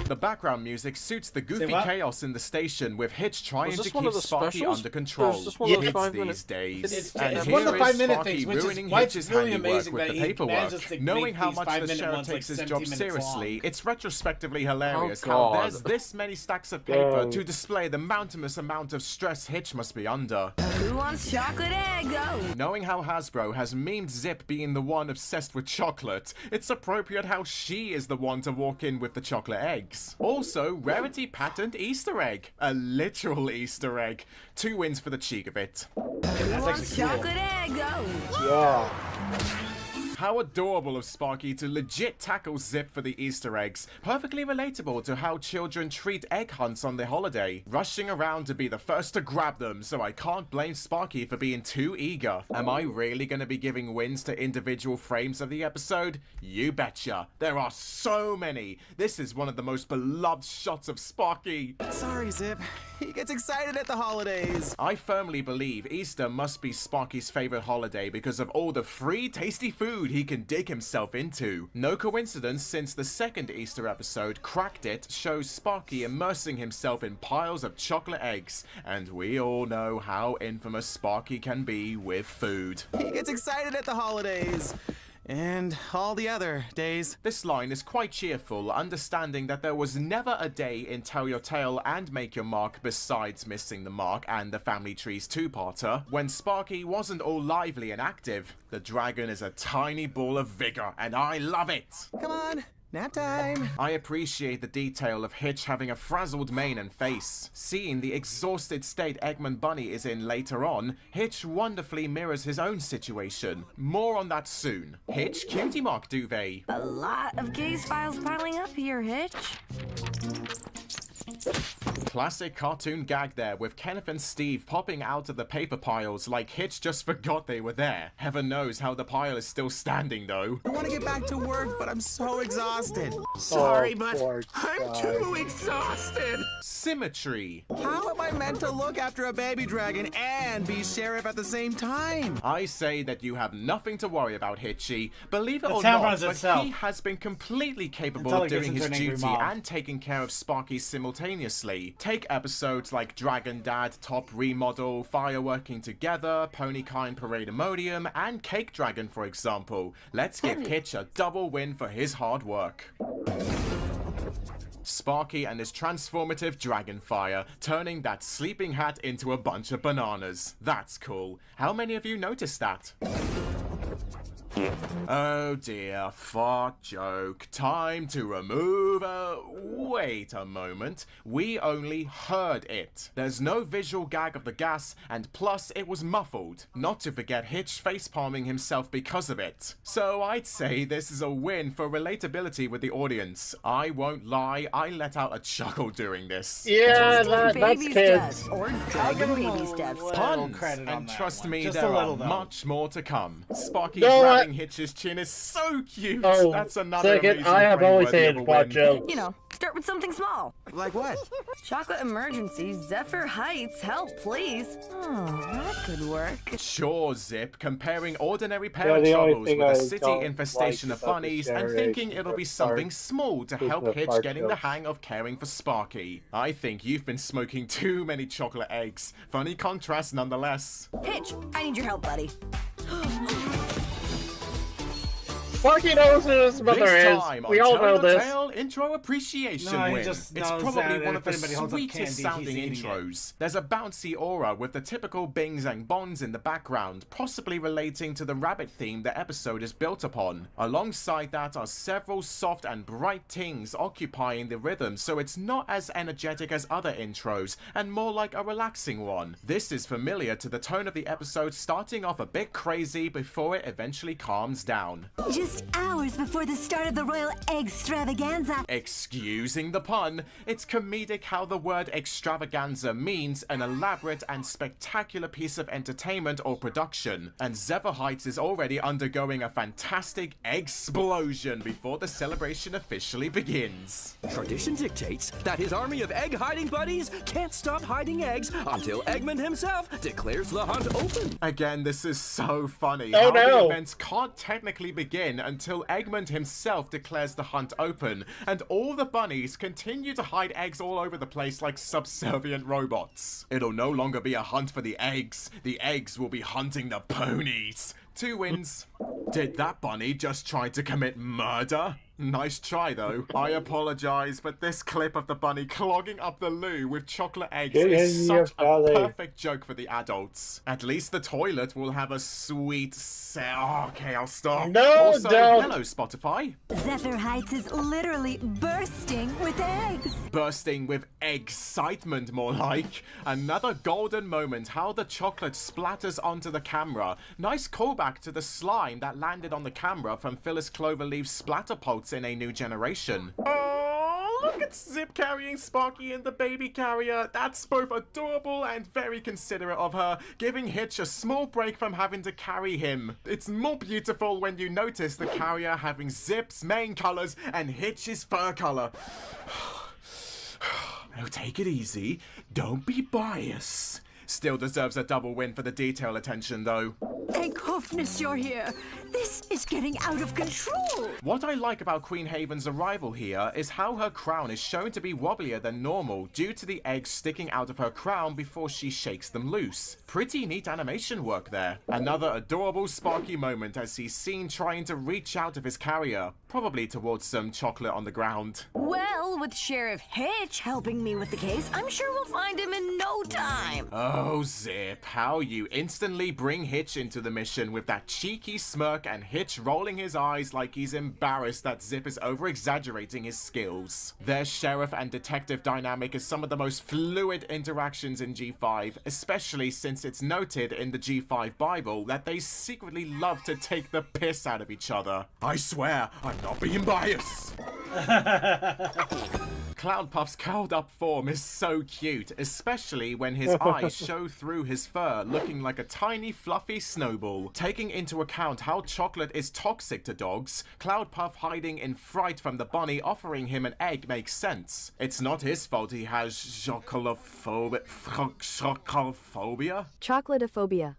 The background music suits the goofy chaos in the station, with Hitch trying to keep Sparky specials? under control. This one of those Kids 5 these minutes. days. It's And one of the here is 5-minute Sparky things, which is ruining why it's Hitch's really handiwork amazing with that the he paperwork. manages to Knowing make how these much the 5-minute sheriff ones, like, takes his 17 job minutes seriously, long. it's retrospectively hilarious Oh, how God. there's this many stacks of paper to display the mountainous amount of stress Hitch must be under. Who wants chocolate egg? Go! Knowing how Hasbro has memed Zip being the one obsessed with chocolate, it's appropriate how she is the one to walk in with the chocolate eggs. Also, Rarity patent Easter egg. A literal Easter egg. 2 wins for the cheek of it. Who wants chocolate egg? Go! Yeah. How adorable of Sparky to legit tackle Zip for the Easter eggs. Perfectly relatable to how children treat egg hunts on their holiday. Rushing around to be the first to grab them, so I can't blame Sparky for being too eager. Am I really going to be giving wins to individual frames of the episode? You betcha. There are so many. This is one of the most beloved shots of Sparky. Sorry, Zip. He gets excited at the holidays. I firmly believe Easter must be Sparky's favorite holiday because of all the free tasty food he can dig himself into. No coincidence, since the second Easter episode, Cracked It, shows Sparky immersing himself in piles of chocolate eggs, and we all know how infamous Sparky can be with food. He gets excited at the holidays. And all the other days. This line is quite cheerful, understanding that there was never a day in Tell Your Tale and Make Your Mark besides Missing the Mark and the Family Trees 2-parter, when Sparky wasn't all lively and active. The dragon is a tiny ball of vigor, and I love it! Come on, nap time. I appreciate the detail of Hitch having a frazzled mane and face. Seeing the exhausted state Eggman Bunny is in later on, Hitch wonderfully mirrors his own situation. More on that soon. Hitch Cutie Mark Duvet. A lot of case files piling up here, Hitch. Classic cartoon gag there, with Kenneth and Steve popping out of the paper piles like Hitch just forgot they were there. Heaven knows how the pile is still standing though. I want to get back to work, but I'm so exhausted. Sorry, but I'm too exhausted. Symmetry. How am I meant to look after a baby dragon and be sheriff at the same time? I say that you have nothing to worry about, Hitchy. Believe it The or town not, runs but itself. he has been completely capable Until of he gets doing his into an angry duty mob. and taking care of Sparky simultaneously. Take episodes like Dragon Dad, Top Remodel, Fireworking Together, Ponykind Parademodium, and Cake Dragon, for example. Let's give Hitch a double win for his hard work. Sparky and his transformative dragon fire, turning that sleeping hat into a bunch of bananas. That's cool. How many of you noticed that? Oh dear, fart joke. Time to remove wait a moment. We only heard it. There's no visual gag of the gas, and plus it was muffled. Not to forget Hitch facepalming himself because of it. So I'd say this is a win for relatability with the audience. I won't lie, I let out a chuckle during this. Yeah, that's kids. Or dragon baby steps. Puns! Credit on And that trust one. me, Just a there are little, though. much more to come. Sparky No, grabbing Hitch's chin is so cute. Oh, That's another second, amazing I have frame always worthy hated of a fart win. jokes. You know, start with something small. Like what? Chocolate emergency, Zephyr Heights, help please. Oh, that could work. Sure, Zip, comparing ordinary Yeah, parent the only troubles thing with a I city don't infestation like of about bunnies this and thinking generation it'll be of something fart small to is help the Hitch fart getting the jokes. hang of caring for Sparky. I think you've been smoking too many chocolate eggs. Funny contrast nonetheless. Hitch, I need your help, buddy. Sparky knows who his mother This is. time We on all know Telling the this. Tale intro appreciation No, he win. just It's knows probably that one of if the anybody holds up sweetest candy, sounding he's eating it. intros. There's a bouncy aura with the typical bings and bongs in the background, possibly relating to the rabbit theme the episode is built upon. Alongside that are several soft and bright tings occupying the rhythm, so it's not as energetic as other intros and more like a relaxing one. This is familiar to the tone of the episode, starting off a bit crazy before it eventually calms down. Just hours before the start of the Royal Extravaganza. Excusing the pun, it's comedic how the word extravaganza means an elaborate and spectacular piece of entertainment or production, and Zephyr Heights is already undergoing a fantastic explosion before the celebration officially begins. Tradition dictates that his army of egg-hiding buddies can't stop hiding eggs until Eggman himself declares the hunt open. Again, this is so funny. Oh, how the no. events can't technically begin until Eggman himself declares the hunt open, and all the bunnies continue to hide eggs all over the place like subservient robots. It'll no longer be a hunt for the eggs will be hunting the ponies. 2 wins. Did that bunny just try to commit murder? Nice try though. I apologize, but this clip of the bunny clogging up the loo with chocolate eggs Get is in your such a belly. perfect joke for the adults. At least the toilet will have a sweet okay, I'll stop. No, also, don't. hello Spotify. Zephyr Heights is literally bursting with eggs. Bursting with excitement, more like. Another golden moment, how the chocolate splatters onto the camera. Nice callback to the slime that landed on the camera from Phyllis Cloverleaf's splatter pots in A New Generation. Oh, look at Zip carrying Sparky in the baby carrier. That's both adorable and very considerate of her, giving Hitch a small break from having to carry him. It's more beautiful when you notice the carrier having Zip's main colors and Hitch's fur color. Now take it easy. Don't be biased. Still deserves a double win for the detail attention, though. Thank Hoofness you're here. This is getting out of control. What I like about Queen Haven's arrival here is how her crown is shown to be wobblier than normal due to the eggs sticking out of her crown before she shakes them loose. Pretty neat animation work there. Another adorable Sparky moment as he's seen trying to reach out of his carrier, probably towards some chocolate on the ground. Well, with Sheriff Hitch helping me with the case, I'm sure we'll find him in no time. Oh, Zip, how you instantly bring Hitch into the mission with that cheeky smirk and Hitch rolling his eyes like he's embarrassed that Zip is over-exaggerating his skills. Their sheriff and detective dynamic is some of the most fluid interactions in G5, especially since it's noted in the G5 Bible that they secretly love to take the piss out of each other. I swear, I'm not being biased. Cloudpuff's curled up form is so cute, especially when his eyes show through his fur, looking like a tiny fluffy snowball. Taking into account how chocolate is toxic to dogs, Cloudpuff hiding in fright from the bunny offering him an egg makes sense. It's not his fault he has chocolophobia. Chocolatophobia.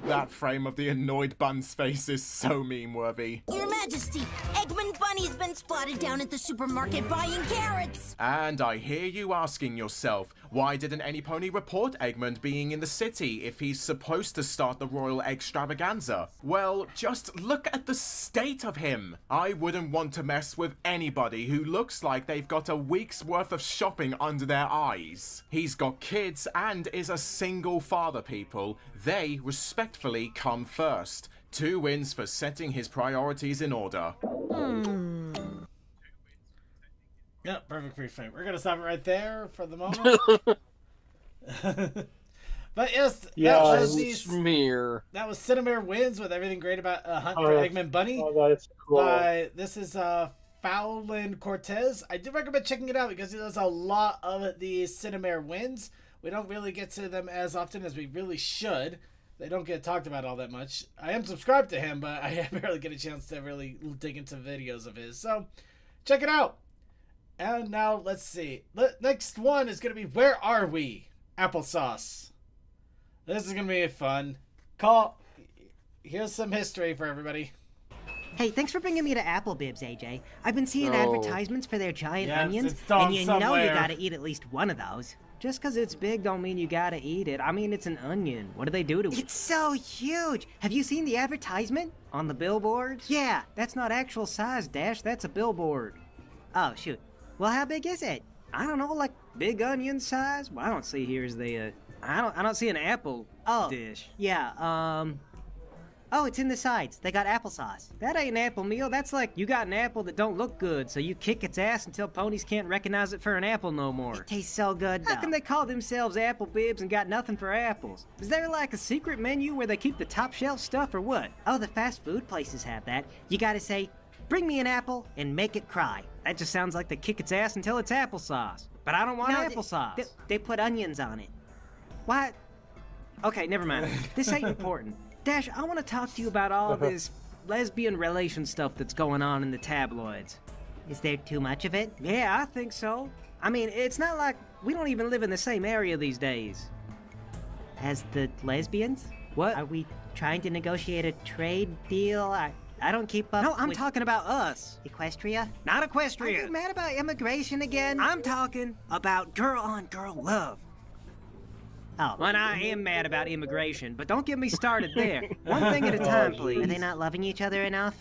That frame of the annoyed bun's face is so meme-worthy. Your Majesty, Eggman Bunny's been spotted down at the supermarket buying carrots. And I hear you asking yourself, why didn't any pony report Eggman being in the city if he's supposed to start the Royal Extravaganza? Well, just look at the state of him. I wouldn't want to mess with anybody who looks like they've got a week's worth of shopping under their eyes. He's got kids and is a single father, people. They respectfully rightfully come first. 2 wins for setting his priorities in order. Yep, perfect free frame. We're gonna stop it right there for the moment. But yes, Yeah, that was Smear. That was Cinnamere Wins with everything great about Hunt Oh, for that's- Eggman Bunny. oh, that's cool. This is Fowlin Cortez. I do recommend checking it out because he does a lot of the Cinnamere Wins. We don't really get to them as often as we really should. They don't get talked about all that much. I am subscribed to him, but I barely get a chance to really dig into videos of his. So, check it out. And now, let's see. Next one is going to be Where Are We? Applesauce. This is going to be fun. Here's some history for everybody. Hey, thanks for bringing me to Apple Bibs, AJ. I've been seeing Oh. advertisements for their giant Yes, onions, it's done and you know you somewhere. gotta eat at least one of those. Just 'cause it's big don't mean you gotta eat it. I mean, it's an onion. What do they do to it? It's so huge! Have you seen the advertisement? On the billboards? Yeah, that's not actual size, Dash. That's a billboard. Oh, shoot. Well, how big is it? I don't know, like big onion size? What I don't see here is the, I don't see an apple dish. Yeah, oh, it's in the sides. They got applesauce. That ain't an apple meal. That's like you got an apple that don't look good, so you kick its ass until ponies can't recognize it for an apple no more. It tastes so good, How come they call themselves Apple Bibs and got nothing for apples? Is there like a secret menu where they keep the top shelf stuff or what? Oh, the fast food places have that. You gotta say, bring me an apple and make it cry. That just sounds like they kick its ass until it's applesauce. But I don't want applesauce. They put onions on it. What? Okay, never mind. This ain't important. Dash, I want to talk to you about all this lesbian relation stuff that's going on in the tabloids. Is there too much of it? Yeah, I think so. I mean, it's not like we don't even live in the same area these days. As the lesbians? What? Are we trying to negotiate a trade deal? I don't keep up. No, I'm talking about us. Equestria? Not Equestria. Are you mad about immigration again? I'm talking about girl-on-girl love. Oh. Well, I am mad about immigration, but don't get me started there. One thing at a time, please. Are they not loving each other enough?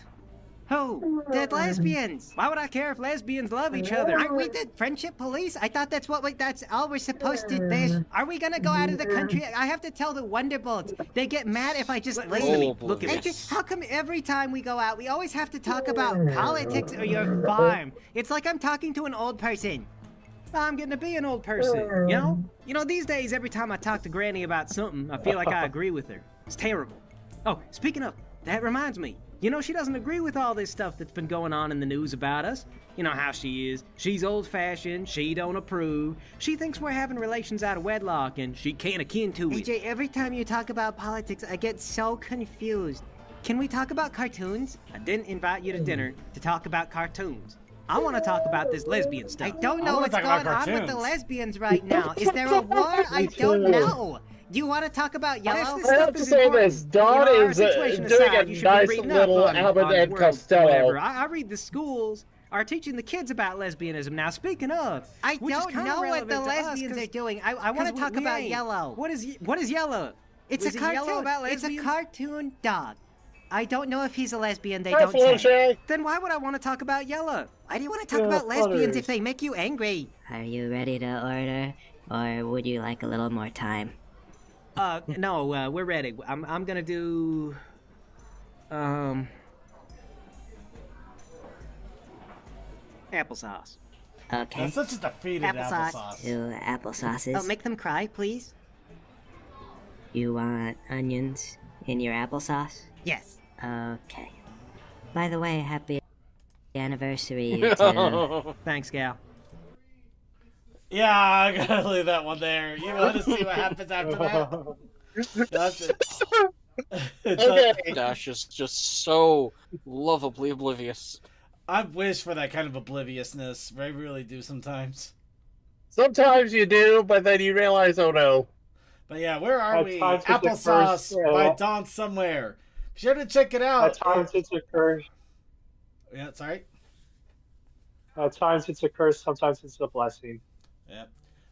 Who? The lesbians. Why would I care if lesbians love each other? Aren't we the friendship police? I thought that's that's all we're supposed to do. Are we gonna go out of the country? I have to tell the Wonderbolts. They get mad if I just listen to me. Look at this. How come every time we go out, we always have to talk about politics or your farm? It's like I'm talking to an old person. I'm getting to be an old person, you know? You know, these days, every time I talk to Granny about something, I feel like I agree with her. It's terrible. Oh, speaking of, that reminds me. You know, she doesn't agree with all this stuff that's been going on in the news about us. You know how she is. She's old-fashioned, she don't approve. She thinks we're having relations out of wedlock, and she can't akin to it. AJ, every time you talk about politics, I get so confused. Can we talk about cartoons? I didn't invite you to dinner to talk about cartoons. I want to talk about this lesbian stuff. I don't know what's going on with the lesbians right now. Is there a war? I don't know. Do you want to talk about Yellow? I have to say this. Dawn is doing a nice little Albert Ed Costello. I read the schools are teaching the kids about lesbianism now. Speaking of, I don't know what the lesbians are doing. I want to talk about Yellow. What is Yellow? It's a cartoon. It's a cartoon dog. I don't know if he's a lesbian, they don't say. Then why would I want to talk about Yellow? Why do you want to talk about lesbians if they make you angry? Are you ready to order, or would you like a little more time? No, we're ready. I'm gonna do... applesauce. Okay. That's such a defeated applesauce. 2 applesauces. Oh, make them cry, please. You want onions in your applesauce? Yes. Okay. By the way, happy anniversary to... Thanks, Gal. Yeah, I gotta leave that one there. You want to see what happens after that? That's it. Okay. Dash is just so lovably oblivious. I wish for that kind of obliviousness. I really do sometimes. Sometimes you do, but then you realize, oh no. But yeah, where are we? Applesauce by Dawn Somewhere. Be sure to check it out. At times it's a curse. Yeah, sorry. At times it's a curse, sometimes it's a blessing. Yeah.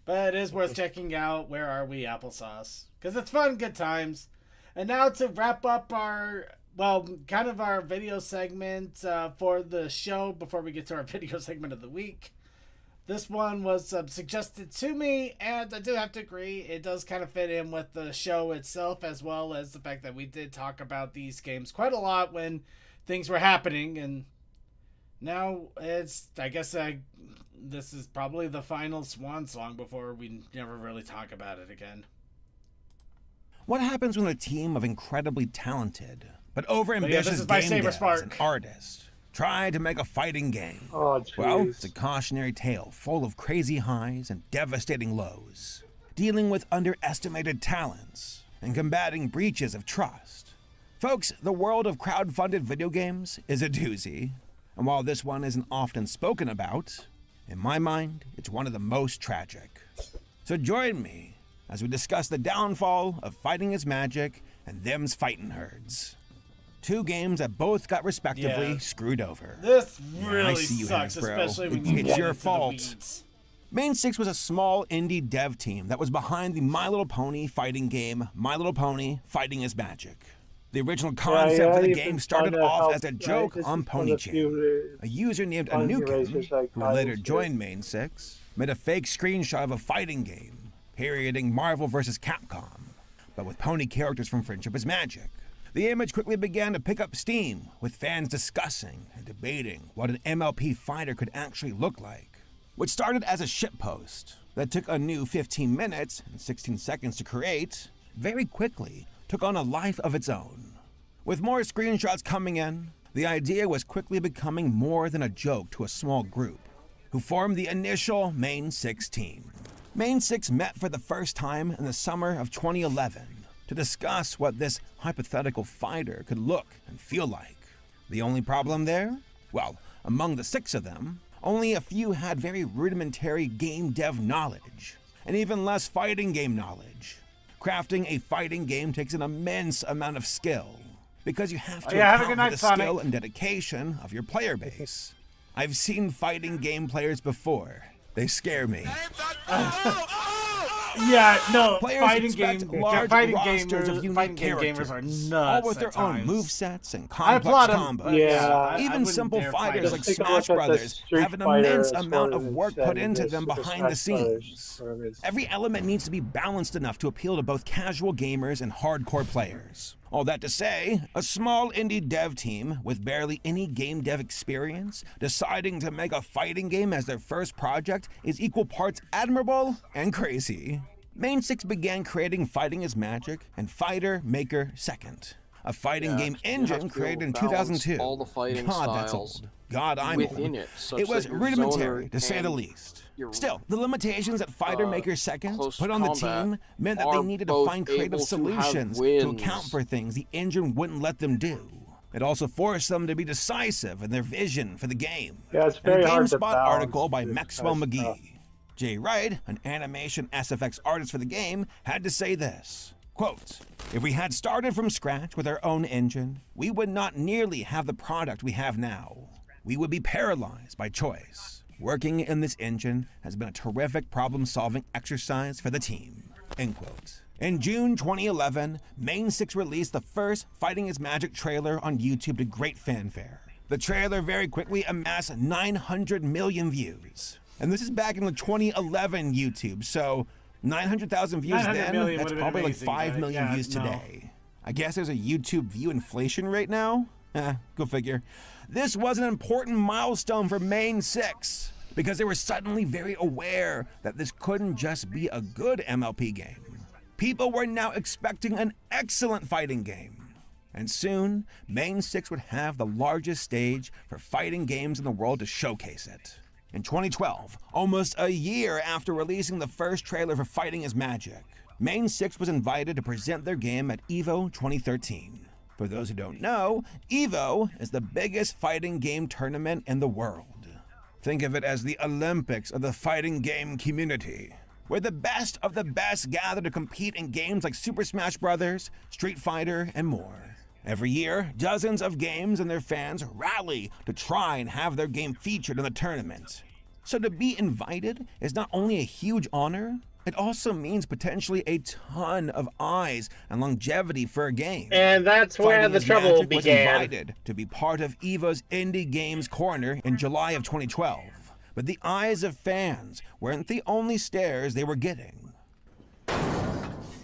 But it is worth checking out Where Are We Applesauce. Because it's fun, good times. And now to wrap up our, well, kind of our video segment for the show before we get to our video segment of the week. This one was suggested to me, and I do have to agree, it does kind of fit in with the show itself, as well as the fact that we did talk about these games quite a lot when things were happening, and now it's, I guess this is probably the final swan song before we never really talk about it again. What happens when a team of incredibly talented but overambitious game devs and artists try to make a fighting game? Oh, well, it's a cautionary tale full of crazy highs and devastating lows, dealing with underestimated talents and combating breaches of trust. Folks, the world of crowd-funded video games is a doozy, and while this one isn't often spoken about, in my mind, it's one of the most tragic. So join me as we discuss the downfall of Fighting is Magic and them's fighting herds. Two games that both got respectively screwed over. This I really see you, sucks, Hasbro. especially when you It's get your into the fault. weeds. Main 6 was a small indie dev team that was behind the My Little Pony fighting game My Little Pony Fighting is Magic. The original concept for the game started off as a joke on PonyChain. A user named Anukin, who later joined Main 6, made a fake screenshot of a fighting game, parodying Marvel vs. Capcom, but with pony characters from Friendship is Magic. The image quickly began to pick up steam, with fans discussing and debating what an MLP fighter could actually look like. Which started as a shitpost that took a new 15 minutes and 16 seconds to create, very quickly took on a life of its own. With more screenshots coming in, the idea was quickly becoming more than a joke to a small group, who formed the initial Main 6 team. Main 6 met for the first time in the summer of 2011 to discuss what this hypothetical fighter could look and feel like. The only problem there? Well, among the 6 of them, only a few had very rudimentary game dev knowledge, and even less fighting game knowledge. Crafting a fighting game takes an immense amount of skill, because you have to account for the skill and dedication of your player base. I've seen fighting game players before. They scare me. Yeah, no, Players fighting expect game large fighting rosters gamers, of unique fighting game characters, gamers are nuts all with their at own times. movesets and I complex applaud 'em, combos. but I Even wouldn't simple dare fight fighters them. like Take a Smash look at the Brothers Street have an Fighter immense as amount well of as work the put into them Super behind the Smash Brothers, scenes. whatever it is. Every element needs to be balanced enough to appeal to both casual gamers and hardcore players. All that to say, a small indie dev team with barely any game dev experience deciding to make a fighting game as their first project is equal parts admirable and crazy. Main 6 began creating Fighting is Magic and Fighter Maker 2nd, a fighting game engine created in 2002. All the fighting God, that's styles old. God, I'm within old. it, such It was that your rudimentary, zoner to say the and least. your, Still, the limitations that Fighter Maker 2nd close put on the combat team meant that they are needed to both find creative able to have solutions to wins. account for things the engine wouldn't let them do. It also forced them to be decisive in their vision for the game. Yeah, it's In very a hard to GameSpot balance article by this Maxwell kind of McGee, stuff. Jay Wright, an animation SFX artist for the game, had to say this, quote, "If we had started from scratch with our own engine, we would not nearly have the product we have now. We would be paralyzed by choice. Working in this engine has been a terrific problem-solving exercise for the team." End quote. In June 2011, Main 6 released the first Fighting is Magic trailer on YouTube to great fanfare. The trailer very quickly amassed 900 million views. And this is back in the 2011 YouTube, so 900,000 views 900 then, million that's would've been probably like amazing, 5 but million yeah, views no. today. I guess there's a YouTube view inflation right now? Go figure. This was an important milestone for Main 6, because they were suddenly very aware that this couldn't just be a good MLP game. People were now expecting an excellent fighting game. And soon, Main 6 would have the largest stage for fighting games in the world to showcase it. In 2012, almost a year after releasing the first trailer for Fighting is Magic, Main 6 was invited to present their game at EVO 2013. For those who don't know, EVO is the biggest fighting game tournament in the world. Think of it as the Olympics of the fighting game community, where the best of the best gather to compete in games like Super Smash Bros., Street Fighter, and more. Every year, dozens of games and their fans rally to try and have their game featured in the tournament. So to be invited is not only a huge honor, it also means potentially a ton of eyes and longevity for a game. And that's where Fighting the is trouble Magic was began. invited to be part of EVO's Indie Games Corner in July of 2012. But the eyes of fans weren't the only stares they were getting.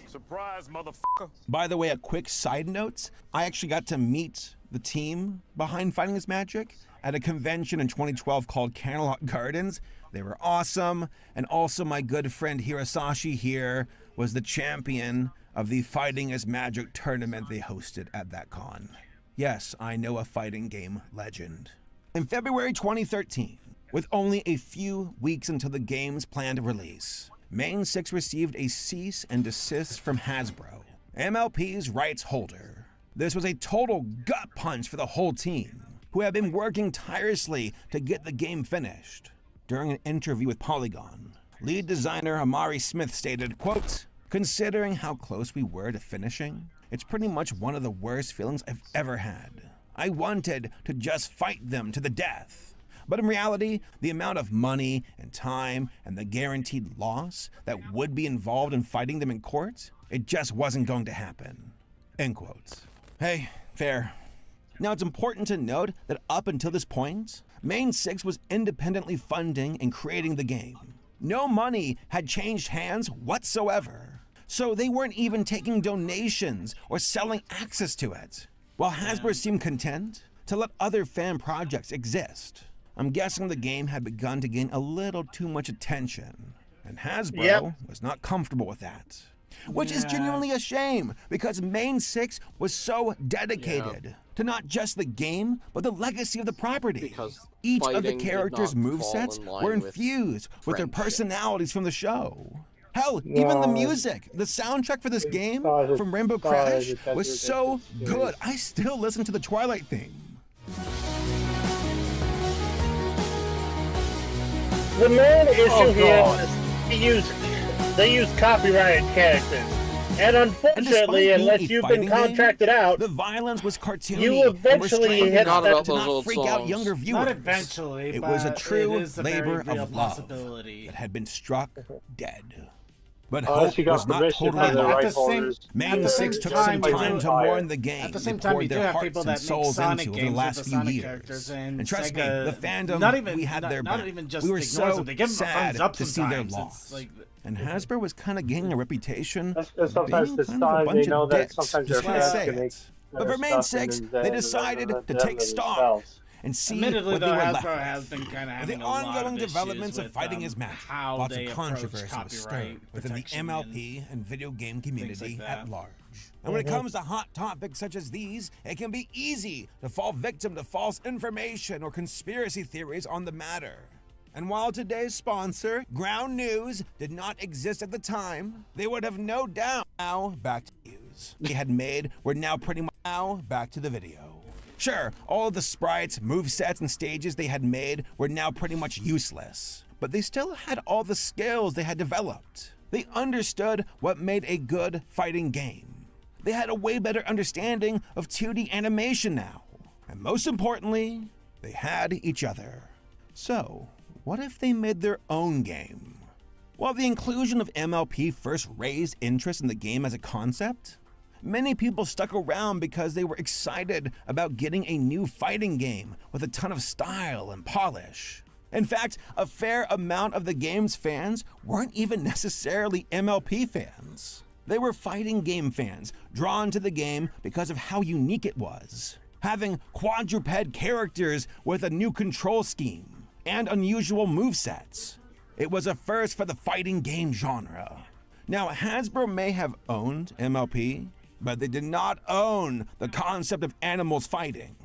Surprise, motherfucker. By the way, a quick side note, I actually got to meet the team behind Fighting Is Magic at a convention in 2012 called Candlelight Gardens. They were awesome, and also my good friend Hirasashi here was the champion of the Fighting Is Magic tournament they hosted at that con. Yes, I know a fighting game legend. In February 2013, with only a few weeks until the game's planned release, Main 6 received a cease and desist from Hasbro, MLP's rights holder. This was a total gut punch for the whole team, who had been working tirelessly to get the game finished. During an interview with Polygon, lead designer Amari Smith stated, quote, "Considering how close we were to finishing, it's pretty much one of the worst feelings I've ever had. I wanted to just fight them to the death. But in reality, the amount of money and time and the guaranteed loss that would be involved in fighting them in court, it just wasn't going to happen." End quotes. Hey, fair. Now it's important to note that up until this point, Main 6 was independently funding and creating the game. No money had changed hands whatsoever. So they weren't even taking donations or selling access to it. While Hasbro seemed content to let other fan projects exist, I'm guessing the game had begun to gain a little too much attention, and Hasbro was not comfortable with that. Which is genuinely a shame, because Main 6 was so dedicated to not just the game, but the legacy of the property. Because each of the characters' movesets were infused with their personalities from the show. Hell, even the music, the soundtrack for this game from Rainbow Crash was so good. I still listen to the Twilight theme. The main issue here is they use copyrighted characters. And unfortunately, unless you've been contracted out, the violence was cartoony. You eventually hit that to not freak out younger viewers. Not eventually, it was a true labor very real of love possibility that had been struck dead. But Unless hope you got was not permission totally from the right lost. holders. Main 6 took some time to mourn the game. At the same they time, poured you do their have hearts people and that make souls Sonic into over games the with last the few Sonic years. characters, and trust me, Sega, the fandom, not even, we had their back. Not even just we were ignores so them. They give them a sad thumbs up to see their sometimes. loss. Like, and Hasbro was kind of gaining a reputation That's sometimes being this kind of a time bunch they know of that dicks, sometimes just their gonna fans say can it. make But for Main 6, they decided to take stock and see admittedly, what though, they were Hasbro left has been kind of having the a lot ongoing of developments issues of Fighting Is Magic. how Lots they of approach controversy was stirred copyright within the protection MLP and video game community like at that. large. And when it comes to hot topics such as these, it can be easy to fall victim to false information or conspiracy theories on the matter. And while today's sponsor, Ground News, did not exist at the time, they would have no doubt. Now, back to news. They had made were now pretty much now back to the video. Sure, all of the sprites, movesets, and stages they had made were now pretty much useless, but they still had all the skills they had developed. They understood what made a good fighting game. They had a way better understanding of 2D animation now. And most importantly, they had each other. So, what if they made their own game? While the inclusion of MLP first raised interest in the game as a concept, many people stuck around because they were excited about getting a new fighting game with a ton of style and polish. In fact, a fair amount of the game's fans weren't even necessarily MLP fans. They were fighting game fans, drawn to the game because of how unique it was. Having quadruped characters with a new control scheme and unusual movesets. It was a first for the fighting game genre. Now, Hasbro may have owned MLP, but they did not own the concept of animals fighting.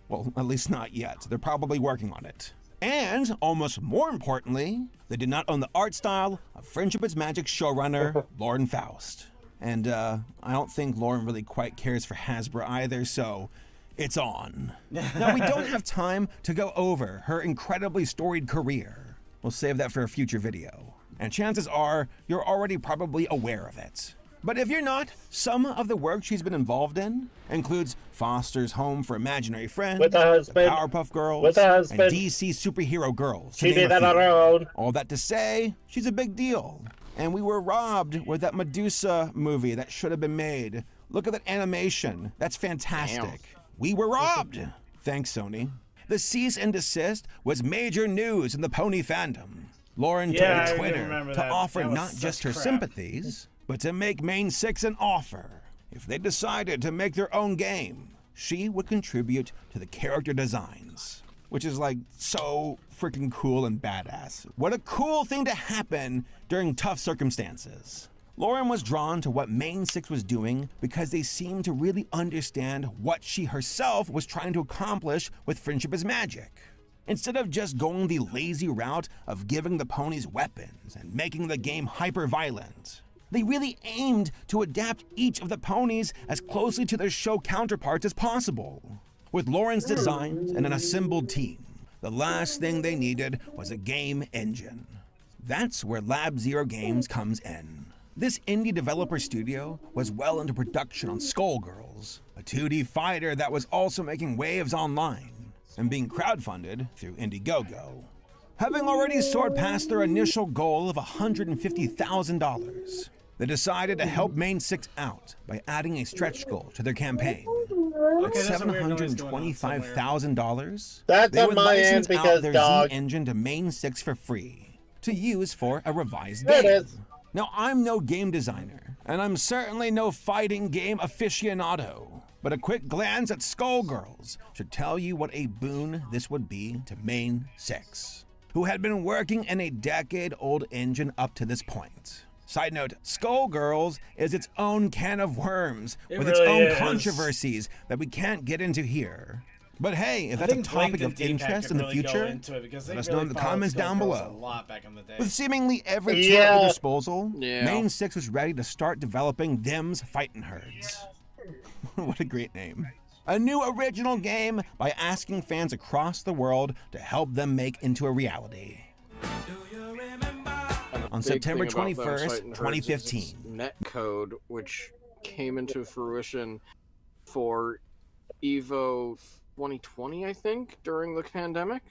Well, at least not yet. They're probably working on it. And, almost more importantly, they did not own the art style of Friendship is Magic showrunner Lauren Faust. And I don't think Lauren really quite cares for Hasbro either, so it's on. Now, we don't have time to go over her incredibly storied career. We'll save that for a future video. And chances are, you're already probably aware of it. But if you're not, some of the work she's been involved in includes Foster's Home for Imaginary Friends, with her husband, the Powerpuff Girls, with her husband, and DC Superhero Girls. She did that on her own. All that to say, she's a big deal. And we were robbed with that Medusa movie that should have been made. Look at that animation. That's fantastic. We were robbed. Thanks, Sony. The cease and desist was major news in the pony fandom. Lauren Yeah, I told do Twitter remember to that. offer That was not just such her crap. sympathies, but to make Main 6 an offer. If they decided to make their own game, she would contribute to the character designs, which is like so freaking cool and badass. What a cool thing to happen during tough circumstances. Lauren was drawn to what Main 6 was doing because they seemed to really understand what she herself was trying to accomplish with Friendship is Magic. Instead of just going the lazy route of giving the ponies weapons and making the game hyper-violent, they really aimed to adapt each of the ponies as closely to their show counterparts as possible. With Lauren's designs and an assembled team, the last thing they needed was a game engine. That's where Lab Zero Games comes in. This indie developer studio was well into production on Skullgirls, a 2D fighter that was also making waves online and being crowdfunded through Indiegogo. Having already soared past their initial goal of $150,000, they decided to help Main 6 out by adding a stretch goal to their campaign. With $725,000, That's they on would my end license because, out their dog. Z engine to Main 6 for free to use for a revised There it game. is. Now, I'm no game designer, and I'm certainly no fighting game aficionado, but a quick glance at Skullgirls should tell you what a boon this would be to Main 6, who had been working in a decade-old engine up to this point. Side note, Skullgirls is its own can of worms It with its really own is. controversies that we can't get into here. But hey, if I that's a think topic Blink and of D-Pad interest could in the really go future, into it because they let us really know in the followed comments down Skullgirls below. a lot back in the day. With seemingly every tool at their disposal, Main 6 was ready to start developing Them's Fightin' Herds. What a great name. A new original game by asking fans across the world to help them make into a reality. On Big September thing about Them's 21st, Fightin' Herds is 2015. its netcode, which came into fruition for Evo 2020, I think, during the pandemic.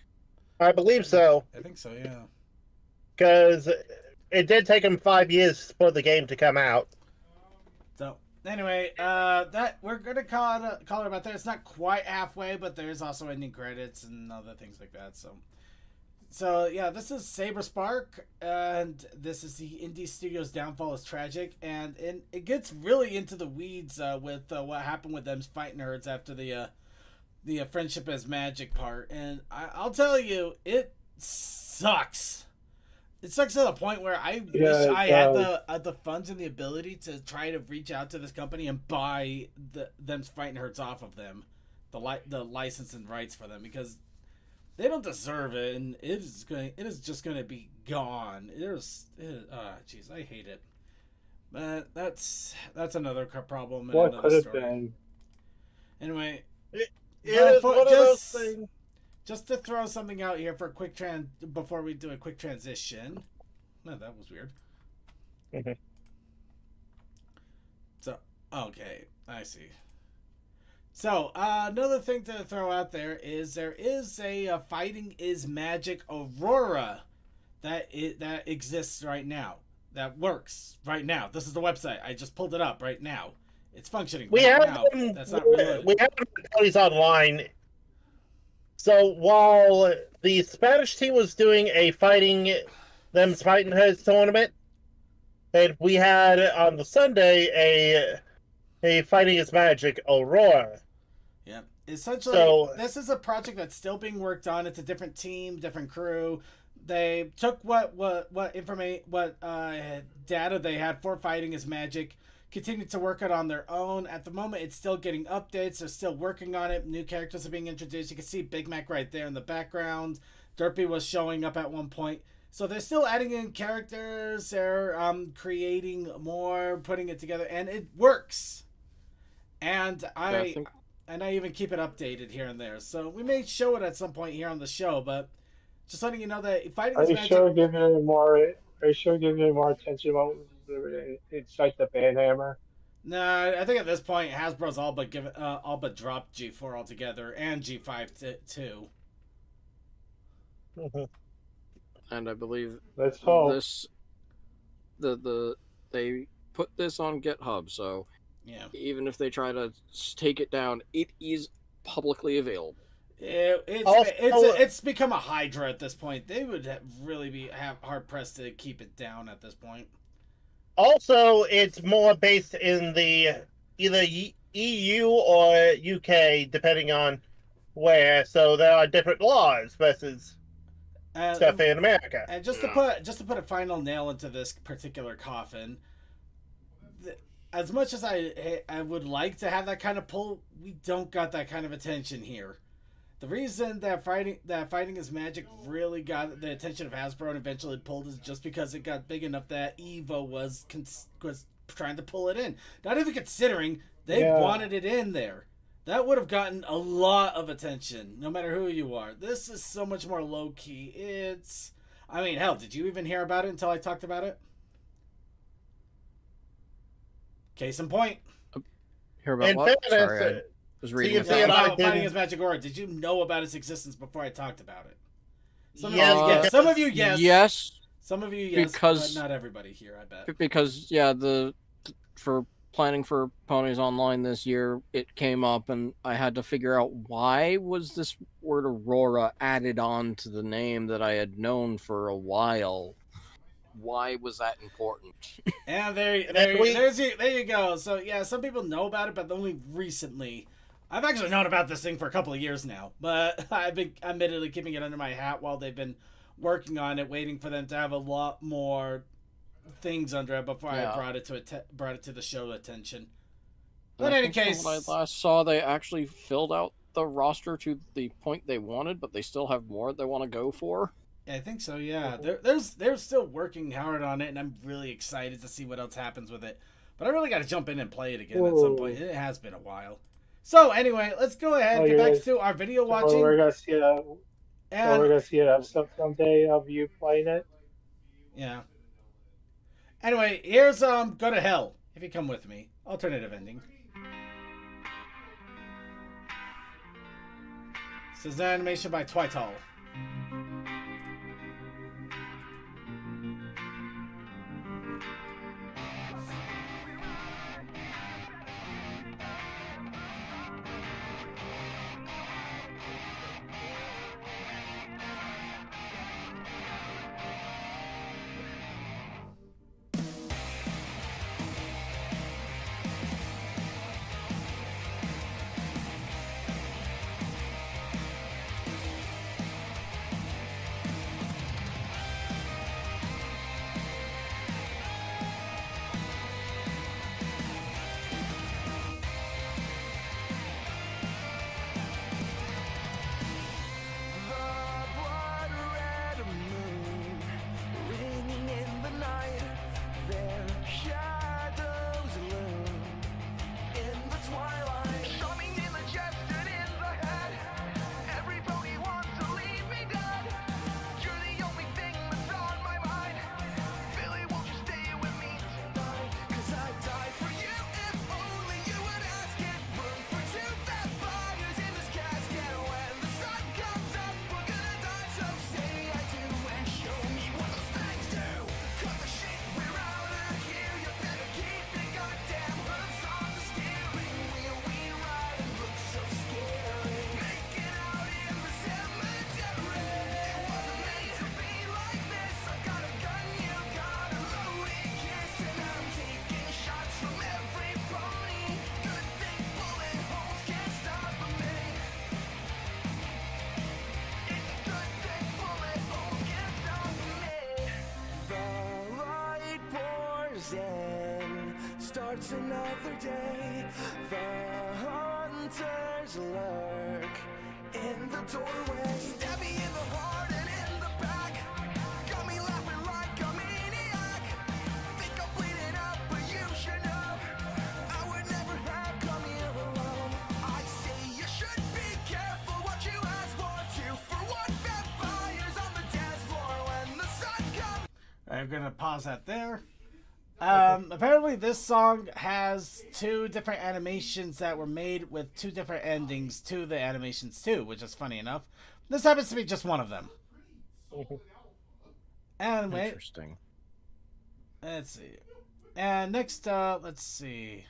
I believe so. I think so, yeah. Because it did take them 5 years for the game to come out. So anyway, that we're gonna call it about that. It's not quite halfway, but there's also ending credits and other things like that. So yeah, this is Saber Spark, and this is the indie studio's downfall is tragic, and it gets really into the weeds with what happened with them fighting herds after the friendship as magic part, and I'll tell you, it sucks. It sucks to the point where I wish I had the funds and the ability to try to reach out to this company and buy them fighting herds off of them, the license and rights for them, because they don't deserve it, and it is just going to be gone. Jeez, I hate it. But that's another problem. And What another could have story. been? Anyway, It is one of those things. just to throw something out here for a quick before we do a quick transition. No, that was weird. So, okay, I see. So, another thing to throw out there is a Fighting is Magic Aurora that exists right now. That works right now. This is the website. I just pulled it up right now. It's functioning We right have now. That's not reloaded. we have ponies online. So while the Spanish team was doing a fighting herds tournament, and we had on the Sunday a Fighting is Magic Aurora. Yeah. Essentially, this is a project that's still being worked on. It's a different team, different crew. They took what data they had for Fighting is Magic, continued to work it on their own. At the moment, it's still getting updates. They're still working on it. New characters are being introduced. You can see Big Mac right there in the background. Derpy was showing up at one point. So they're still adding in characters. They're creating more, putting it together, and it works. And I even keep it updated here and there. So we may show it at some point here on the show, but just letting you know that Fighting is Magic. Are you sure giving it more attention about it's like the Banhammer? No, I think at this point Hasbro's all but dropped G4 altogether and G5 too. And I believe Let's hope. they put this on GitHub, so yeah, even if they try to take it down, it is publicly available. It's become a hydra at this point. They would really be hard pressed to keep it down at this point. Also, it's more based in the either EU or UK, depending on where. So there are different laws versus stuff in America. And just to put a final nail into this particular coffin, as much as I would like to have that kind of pull, we don't got that kind of attention here. The reason that fighting is magic really got the attention of Hasbro and eventually pulled is just because it got big enough that Evo was trying to pull it in. Not even considering they wanted it in there. That would have gotten a lot of attention, no matter who you are. This is so much more low key. I mean, hell, did you even hear about it until I talked about it? Case in point. Hear about what? Sorry, I was reading about Fighting as Magic Aura. Did you know about its existence before I talked about it? Some of you, yes. Yes. Some of you, yes, but not everybody here, I bet. Because, for planning for Ponies Online this year, it came up, and I had to figure out why was this word Aurora added on to the name that I had known for a while. Why was that important? And there you go. So yeah, some people know about it, but only recently. I've actually known about this thing for a couple of years now, but I've been admittedly keeping it under my hat while they've been working on it, waiting for them to have a lot more things under it before I brought it to the show attention. But in any case, when I last saw, they actually filled out the roster to the point they wanted, but they still have more they want to go for. I think so, yeah. They're still working hard on it, and I'm really excited to see what else happens with it. But I really got to jump in and play it again at some point. It has been a while. So anyway, let's go ahead and get back to our video watching. We're gonna see an episode someday of you playing it. Yeah. Anyway, here's Go to Hell. If you come with me, alternative ending. This is an animation by Twital. Starts another day. The hunters lurk in the doorway. Stab me in the heart and in the back. Got me laughing like a maniac. Think I'm bleeding up, but you should know I would never have come here alone. I say you should be careful what you ask for. 2 for 1 vampires on the dance floor when the sun comes. I'm gonna pause that there. Apparently this song has 2 different animations that were made with 2 different endings to the animations too, which is funny enough. This happens to be just one of them. Anyway, interesting. Let's see. And next, let's see.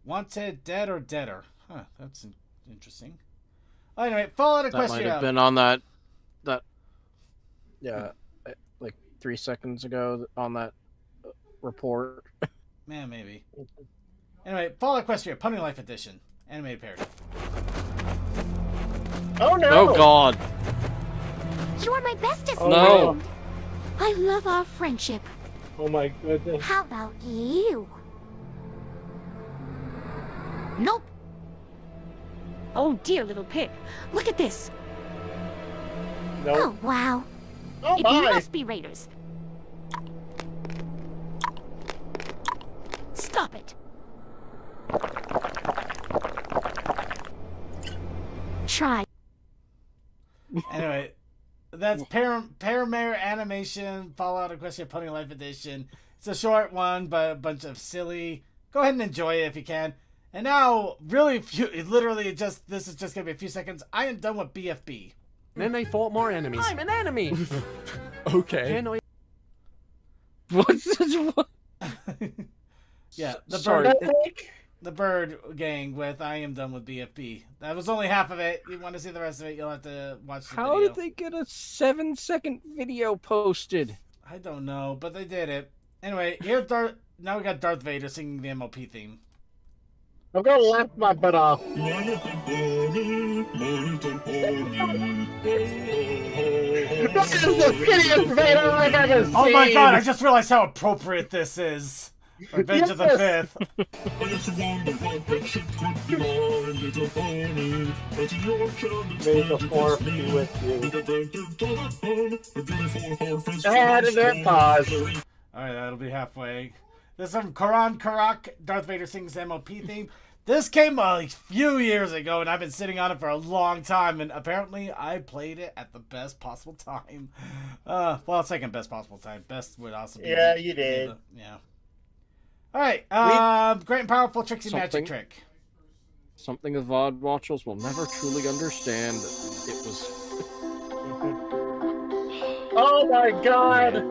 Wanted, Dead or Deader. Huh, that's interesting. Anyway, Fallout That might have been on that. Yeah, like 3 seconds ago on that report. Man, maybe. Anyway, Fallout Equestria, Pony Life Edition, animated parody. Oh no! Oh God! You are my bestest No. friend. I love our friendship. Oh my goodness. How about you? Nope. Oh dear little pig. Look at this. Nope. Oh wow. Oh It my! must be raiders. Stop it. Try. Anyway, that's Paramare Animation Fallout Equestria Pony Life Edition. It's a short one, but a bunch of silly. Go ahead and enjoy it if you can. And now, really, this is just gonna be a few seconds. I am done with BFB. Then they fought more enemies. I'm an enemy. Okay. Can I... What's this? What? Yeah, the Sorry. bird gang with I am done with BFB. That was only half of it. You want to see the rest of it, you'll have to watch the How video. did they get a 7-second video posted? I don't know, but they did it. Anyway, now we got Darth Vader singing the MLP theme. I'm gonna laugh my butt off. This is the shittiest Vader I've ever seen! Oh my god, I just realized how appropriate this is. Revenge of the Yes. Fifth. May the force be with you. And then pause. Alright, that'll be halfway. This is from Karan Karak. Darth Vader sings MLP theme. This came a few years ago, and I've been sitting on it for a long time, and apparently I played it at the best possible time. Well, second best possible time. Best would also be... Yeah, you did. Yeah. Alright, Great and Powerful Trixie Magic Trick. Something the VOD watchers will never truly understand. It was... Oh my god!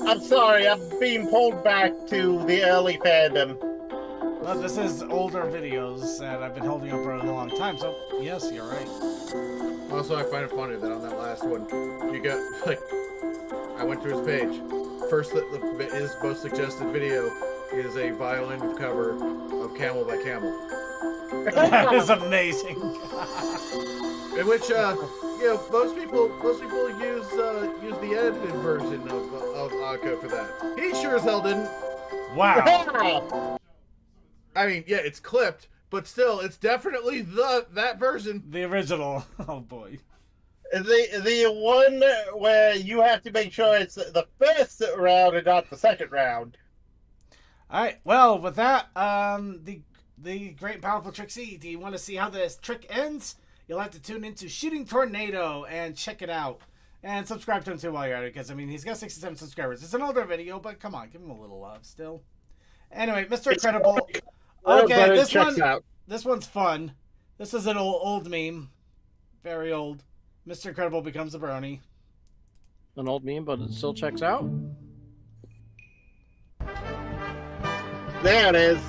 I'm sorry, I'm being pulled back to the early fandom. Well, this is older videos that I've been holding up for a long time, so yes, you're right. Also, I find it funny that on that last one, you got, like, I went to his page. First, his most suggested video is a violin cover of Camel by Camel. That is amazing. In which, you know, most people use the edited version of Akka for that. He sure as hell didn't. Wow. I mean, yeah, it's clipped, but still, it's definitely that version. The original. Oh boy. The one where you have to make sure it's the first round and not the second round. All right. Well, with that, the Great and Powerful Trixie. Do you want to see how this trick ends? You'll have to tune into Shooting Tornado and check it out. And subscribe to him too while you're at it, because I mean he's got 67 subscribers. It's an older video, but come on, give him a little love still. Anyway, Mr. Incredible. Okay, this one's fun. This is an old meme, very old. Mr. Incredible becomes a brony. An old meme, but it still checks out. There it is.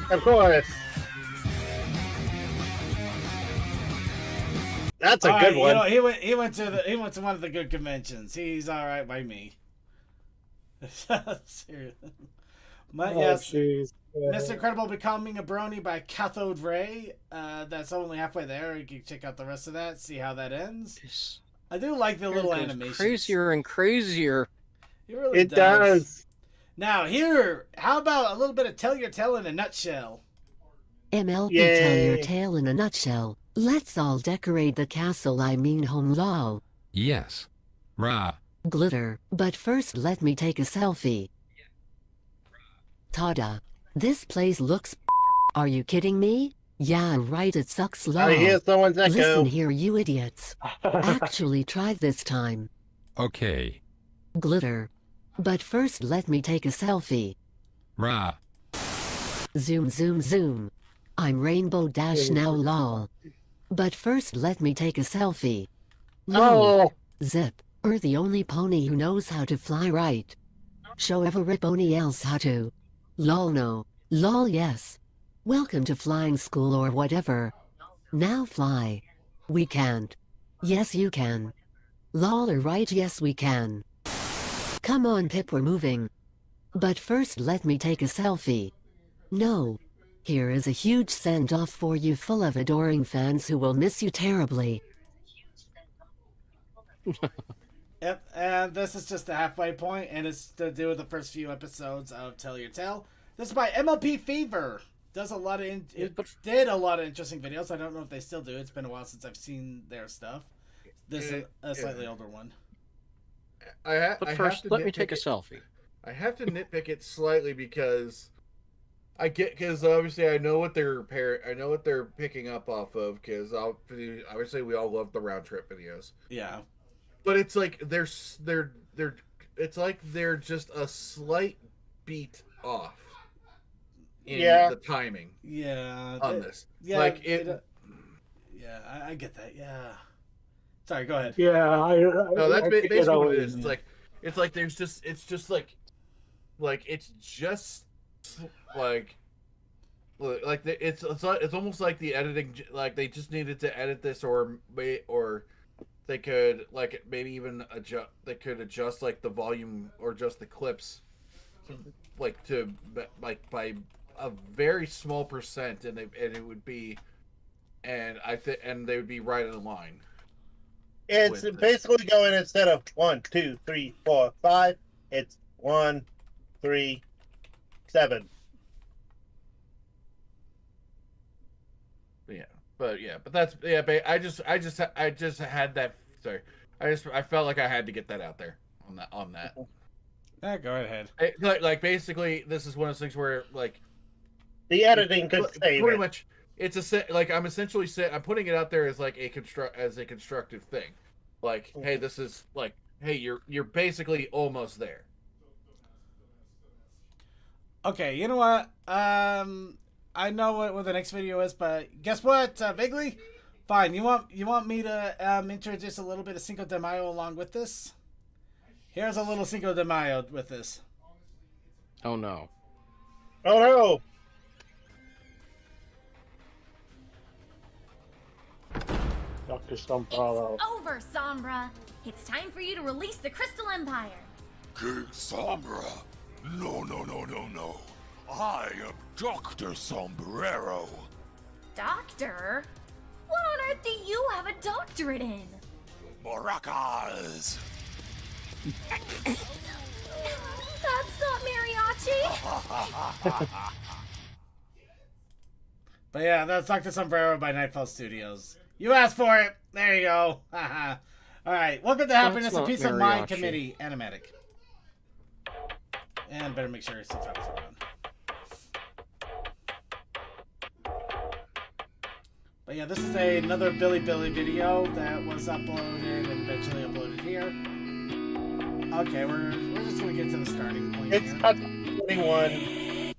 Of course. That's a good one. You know, he went to one of the good conventions. He's all right by me. Seriously. But yes, geez. Mr. Incredible becoming a brony by Cathode Ray. That's only halfway there. You can check out the rest of that. See how that ends. I do like the little animation. Crazier and crazier. It does. Now here, how about a little bit of Tell Your Tale in a nutshell? MLP Tell Your Tale in a nutshell. Let's all decorate the castle, I mean home lol. Yes. Rah. Glitter, but first let me take a selfie. Tada. This place looks Are you kidding me? Yeah, right, it sucks lol. I hear someone's echo. Listen here, you idiots. Actually try this time. Okay. Glitter. But first let me take a selfie. Rah. Zoom zoom zoom. I'm Rainbow Dash now lol. But first let me take a selfie. No, Zip, you're the only pony who knows how to fly right. Show everybody else how to. Lol no. Lol yes. Welcome to flying school or whatever. Now fly. We can't. Yes you can. Lol right yes we can. Come on Pip we're moving. But first let me take a selfie. No. Here is a huge send-off for you full of adoring fans who will miss you terribly. Yep, and this is just the halfway point, and it's to do with the first few episodes of Tell Your Tale. This is by MLP Fever. Does a lot of did a lot of interesting videos. I don't know if they still do. It's been a while since I've seen their stuff. This is a slightly older one. But first, let me take a selfie. I have to nitpick it slightly because obviously I know what they're picking up off of, because obviously we all love the round trip videos. Yeah. But it's like it's like they're just a slight beat off in the timing. Yeah. On this. Yeah. Like yeah, I get that. Yeah. Sorry, go ahead. Yeah, no, that's basically what it is. Yeah. It's like it's just it's almost like the editing, like they just needed to edit this, or they could maybe even adjust like the volume or just the clips by a very small percent, and they would be right in line. It's basically going, instead of 1, 2, 3, 4, 5, it's 1, 3, 7. But that's I just had that. Sorry, I felt like I had to get that out there on that. Yeah, go ahead. Like basically, this is one of those things where like the editing could save pretty it. much. It's I'm essentially I'm putting it out there as like a constructive thing. Like, hey, this is like, hey, you're basically almost there. Okay, you know what? I know what the next video is, but guess what, Vigley? Fine. You want me to introduce a little bit of Cinco de Mayo along with this? Here's a little Cinco de Mayo with this. Oh no. Oh no. Dr. Sombrero. Over, Sombra. It's time for you to release the Crystal Empire. King Sombra? No. I am Dr. Sombrero. Doctor? What on earth do you have a doctorate in? Maracas. That's not mariachi. But yeah, that's Dr. Sombrero by Nightfall Studios. You asked for it. There you go. Alright, welcome to Happiness and Peace of Mind Committee, Animatic. And better make sure subtitles are on. But yeah, this is another Billy video that was uploaded and eventually uploaded here. Okay, we're just gonna get to the starting point. It's here. 21.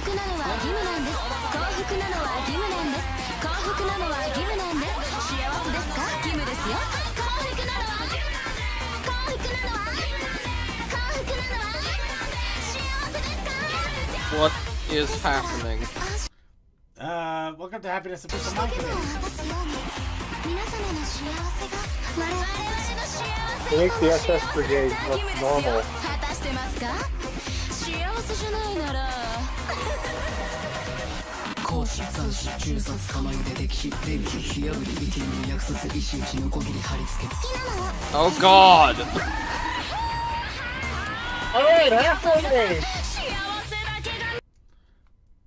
What is happening? Welcome to Happiness and Peace of Mind Committee. It makes the SS Brigade look normal. Oh God! Alright, halfway!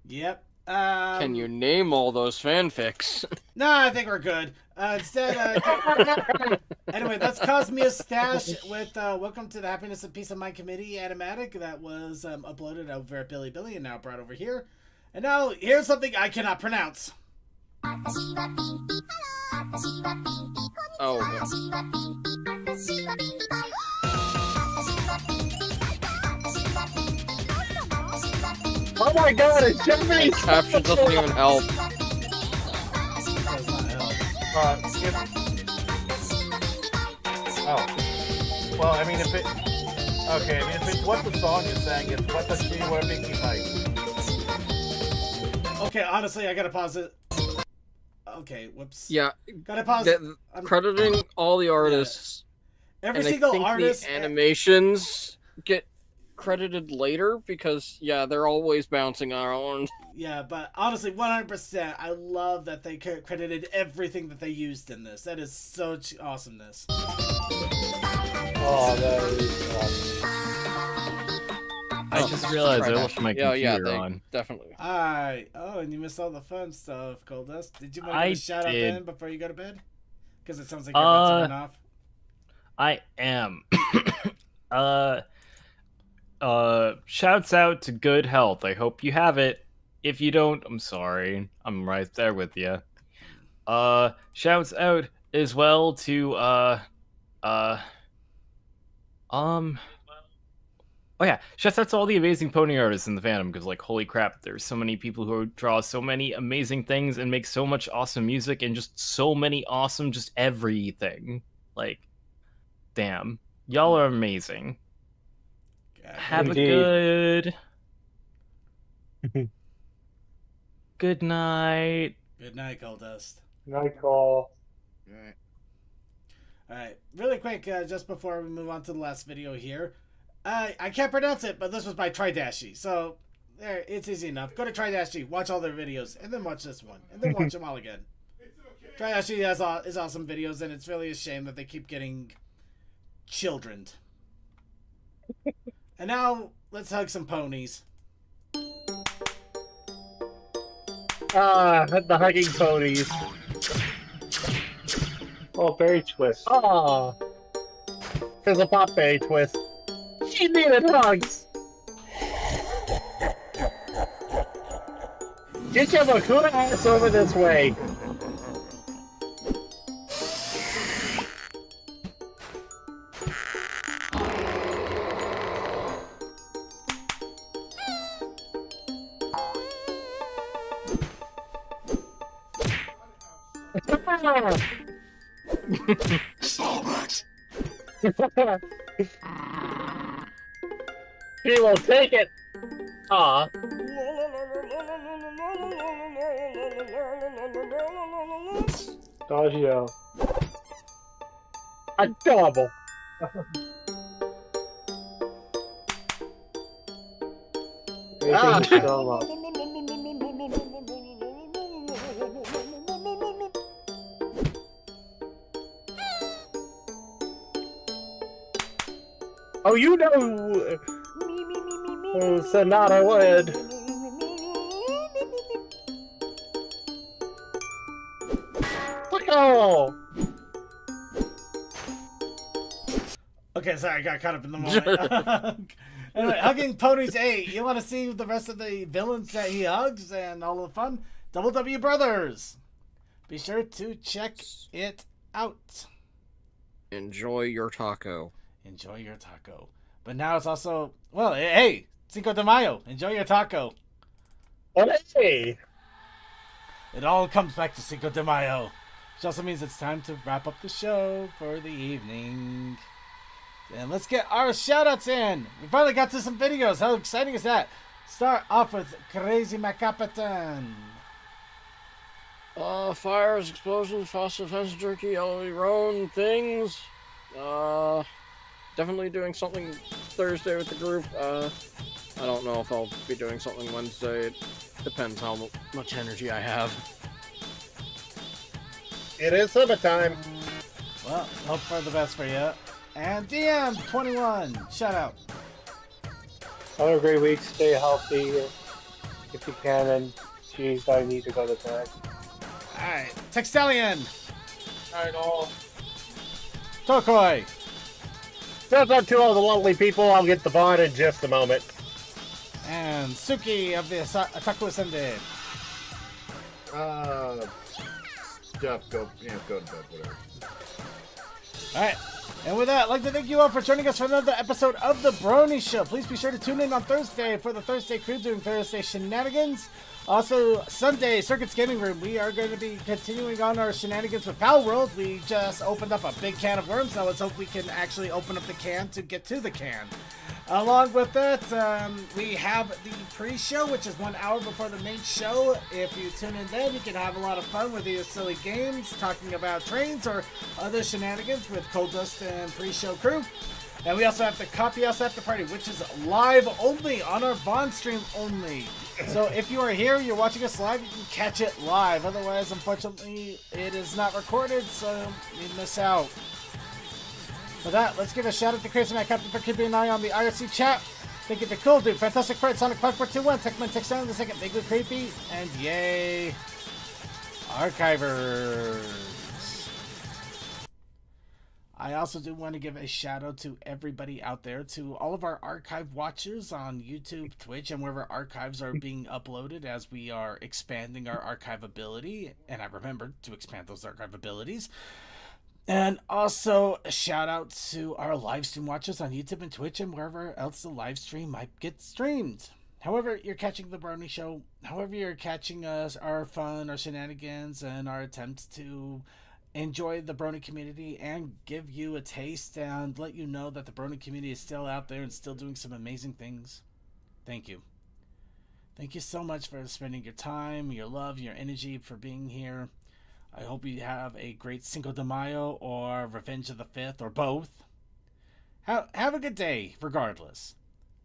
Yep. Can you name all those fanfics? No, I think we're good. Instead, anyway, that's Cosmia's Stash with Welcome to the Happiness and Peace of Mind Committee animatic that was uploaded over at Billy and now brought over here. And now, here's something I cannot pronounce. Oh. Oh my god, it's Japanese! Caption doesn't even help. Oh. Well, I mean, if it... Okay, I mean, if it's what the song is saying, it's what the she what Mickey Mike. Okay, honestly, I gotta pause it. Okay, whoops. Yeah. Gotta pause. Crediting all the artists. Every and single I think artist. The animations get credited later because, yeah, they're always bouncing around. Yeah, but honestly, 100%, I love that they credited everything that they used in this. That is such awesomeness. Oh, that is awesome. I just realized I left my computer on. Definitely. Alright. Oh, and you missed all the fun stuff, Goldust. Did you want to give a shout out then before you go to bed? Because it sounds like you're about to run off. I am. Shouts out to Good Health. I hope you have it. If you don't, I'm sorry. I'm right there with you. Shouts out as well to oh yeah, shouts out to all the amazing pony artists in the fandom, because like holy crap, there's so many people who draw so many amazing things and make so much awesome music and just so many awesome just everything. Like, damn. Y'all are amazing. Have Indeed. a good night. Good night, Goldust. Night call. Alright, really quick, just before we move on to the last video here. I can't pronounce it, but this was by Tridashi, so there, it's easy enough. Go to Tridashi, watch all their videos, and then watch this one, and then watch them all again. Tridashi has is awesome videos, and it's really a shame that they keep getting childrened. And now, let's hug some ponies. The hugging ponies. Oh, berry twist. Aw. There's a pop berry twist. She needed hugs. Get your Bakuna ass over this way. He will take it. Aw. Dodgio. Adorable. Anything show up. Oh, you know, Sonata would. Oh. Okay, sorry, I got caught up in the moment. Anyway, Hugging Ponies 8. You want to see the rest of the villains that he hugs and all the fun? Double W Brothers. Be sure to check it out. Enjoy your taco. Enjoy your taco. But now it's also, well, hey, Cinco de Mayo. Enjoy your taco. Hey! It all comes back to Cinco de Mayo, which also means it's time to wrap up the show for the evening. And let's get our shoutouts in. We finally got to some videos. How exciting is that? Start off with Crazy Macapitan. Fires, explosions, fossil fence jerky, LOE Roan, things. Definitely doing something Thursday with the group. I don't know if I'll be doing something Wednesday. It depends how much energy I have. It is summertime. Well, hope for the best for you. And DM21, shout out. Have a great week. Stay healthy if you can. And geez, I need to go to bed. Alright, Textalion. Alright, all. Tokoi. Those are two of the lovely people. I'll get the bond in just a moment. And Suki of the Otaku Ascended. Jeff, go to bed, whatever. Alright, and with that, I'd like to thank you all for joining us for another episode of The Brony Show. Please be sure to tune in on Thursday for the Thursday crew doing Thursday shenanigans. Also, Sunday, Circuits Gaming Room, we are going to be continuing on our shenanigans with Pal World. We just opened up a big can of worms, so let's hope we can actually open up the can to get to the can. Along with that, we have the pre-show, which is 1 hour before the main show. If you tune in then, you can have a lot of fun with these silly games, talking about trains or other shenanigans with Cold Dust and pre-show crew. And we also have the Coffee House After Party, which is live only on our Bond stream only. So if you are here, you're watching us live, you can catch it live. Otherwise, unfortunately, it is not recorded, so you miss out. For that, let's give a shout out to Crazy Matt, Captain for keeping an eye on the IRC chat. Thank you to Cool Dude, Fantastic Fred, Sonic 5421, Techman Tech7 the second, Big Blue Creepy, and yay, Archivers. I also do want to give a shout out to everybody out there, to all of our archive watchers on YouTube, Twitch, and wherever archives are being uploaded as we are expanding our archive ability. And I remembered to expand those archive abilities. And also a shout out to our live stream watchers on YouTube and Twitch and wherever else the live stream might get streamed. However you're catching the Brony Show, however you're catching us, our fun, our shenanigans, and our attempts to enjoy the Brony community and give you a taste and let you know that the Brony community is still out there and still doing some amazing things. Thank you. Thank you so much for spending your time, your love, your energy, for being here. I hope you have a great Cinco de Mayo or Revenge of the 5th or both. Have a good day, regardless.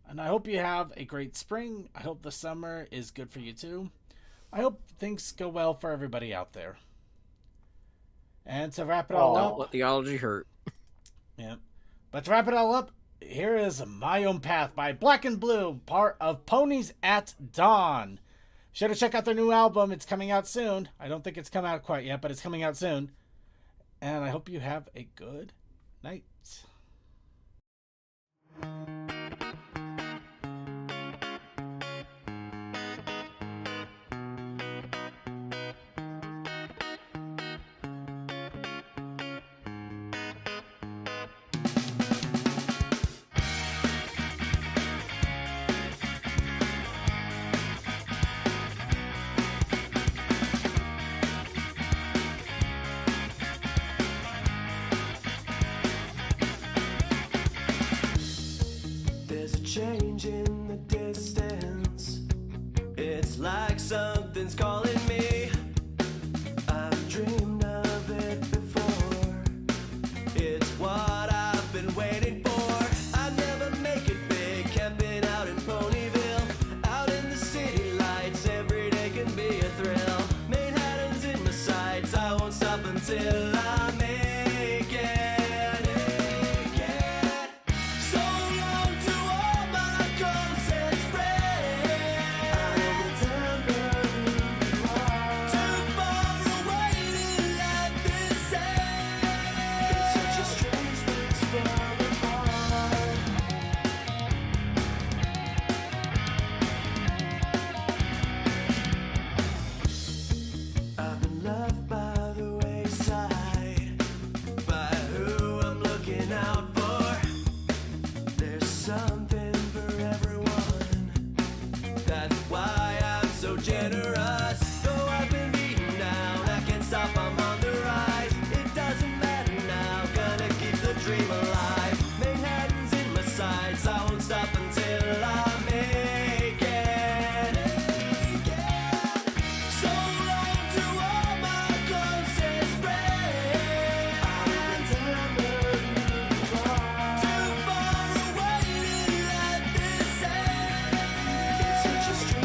And I hope you have a great spring. I hope the summer is good for you too. I hope things go well for everybody out there. And to wrap it all up... Let the allergy hurt. Yeah. But to wrap it all up, here is My Own Path by Black and Blue, part of Ponies at Dawn. Sure to check out their new album. It's coming out soon. I don't think it's come out quite yet, but it's coming out soon. And I hope you have a good night. There's a change in the distance. It's like something's calling me. I've dreamed of it before. It's what I've been waiting for. I never make it big, camping out in Ponyville. Out in the city lights, every day can be a thrill. Manhattan's in my sights, I won't stop until I make it. just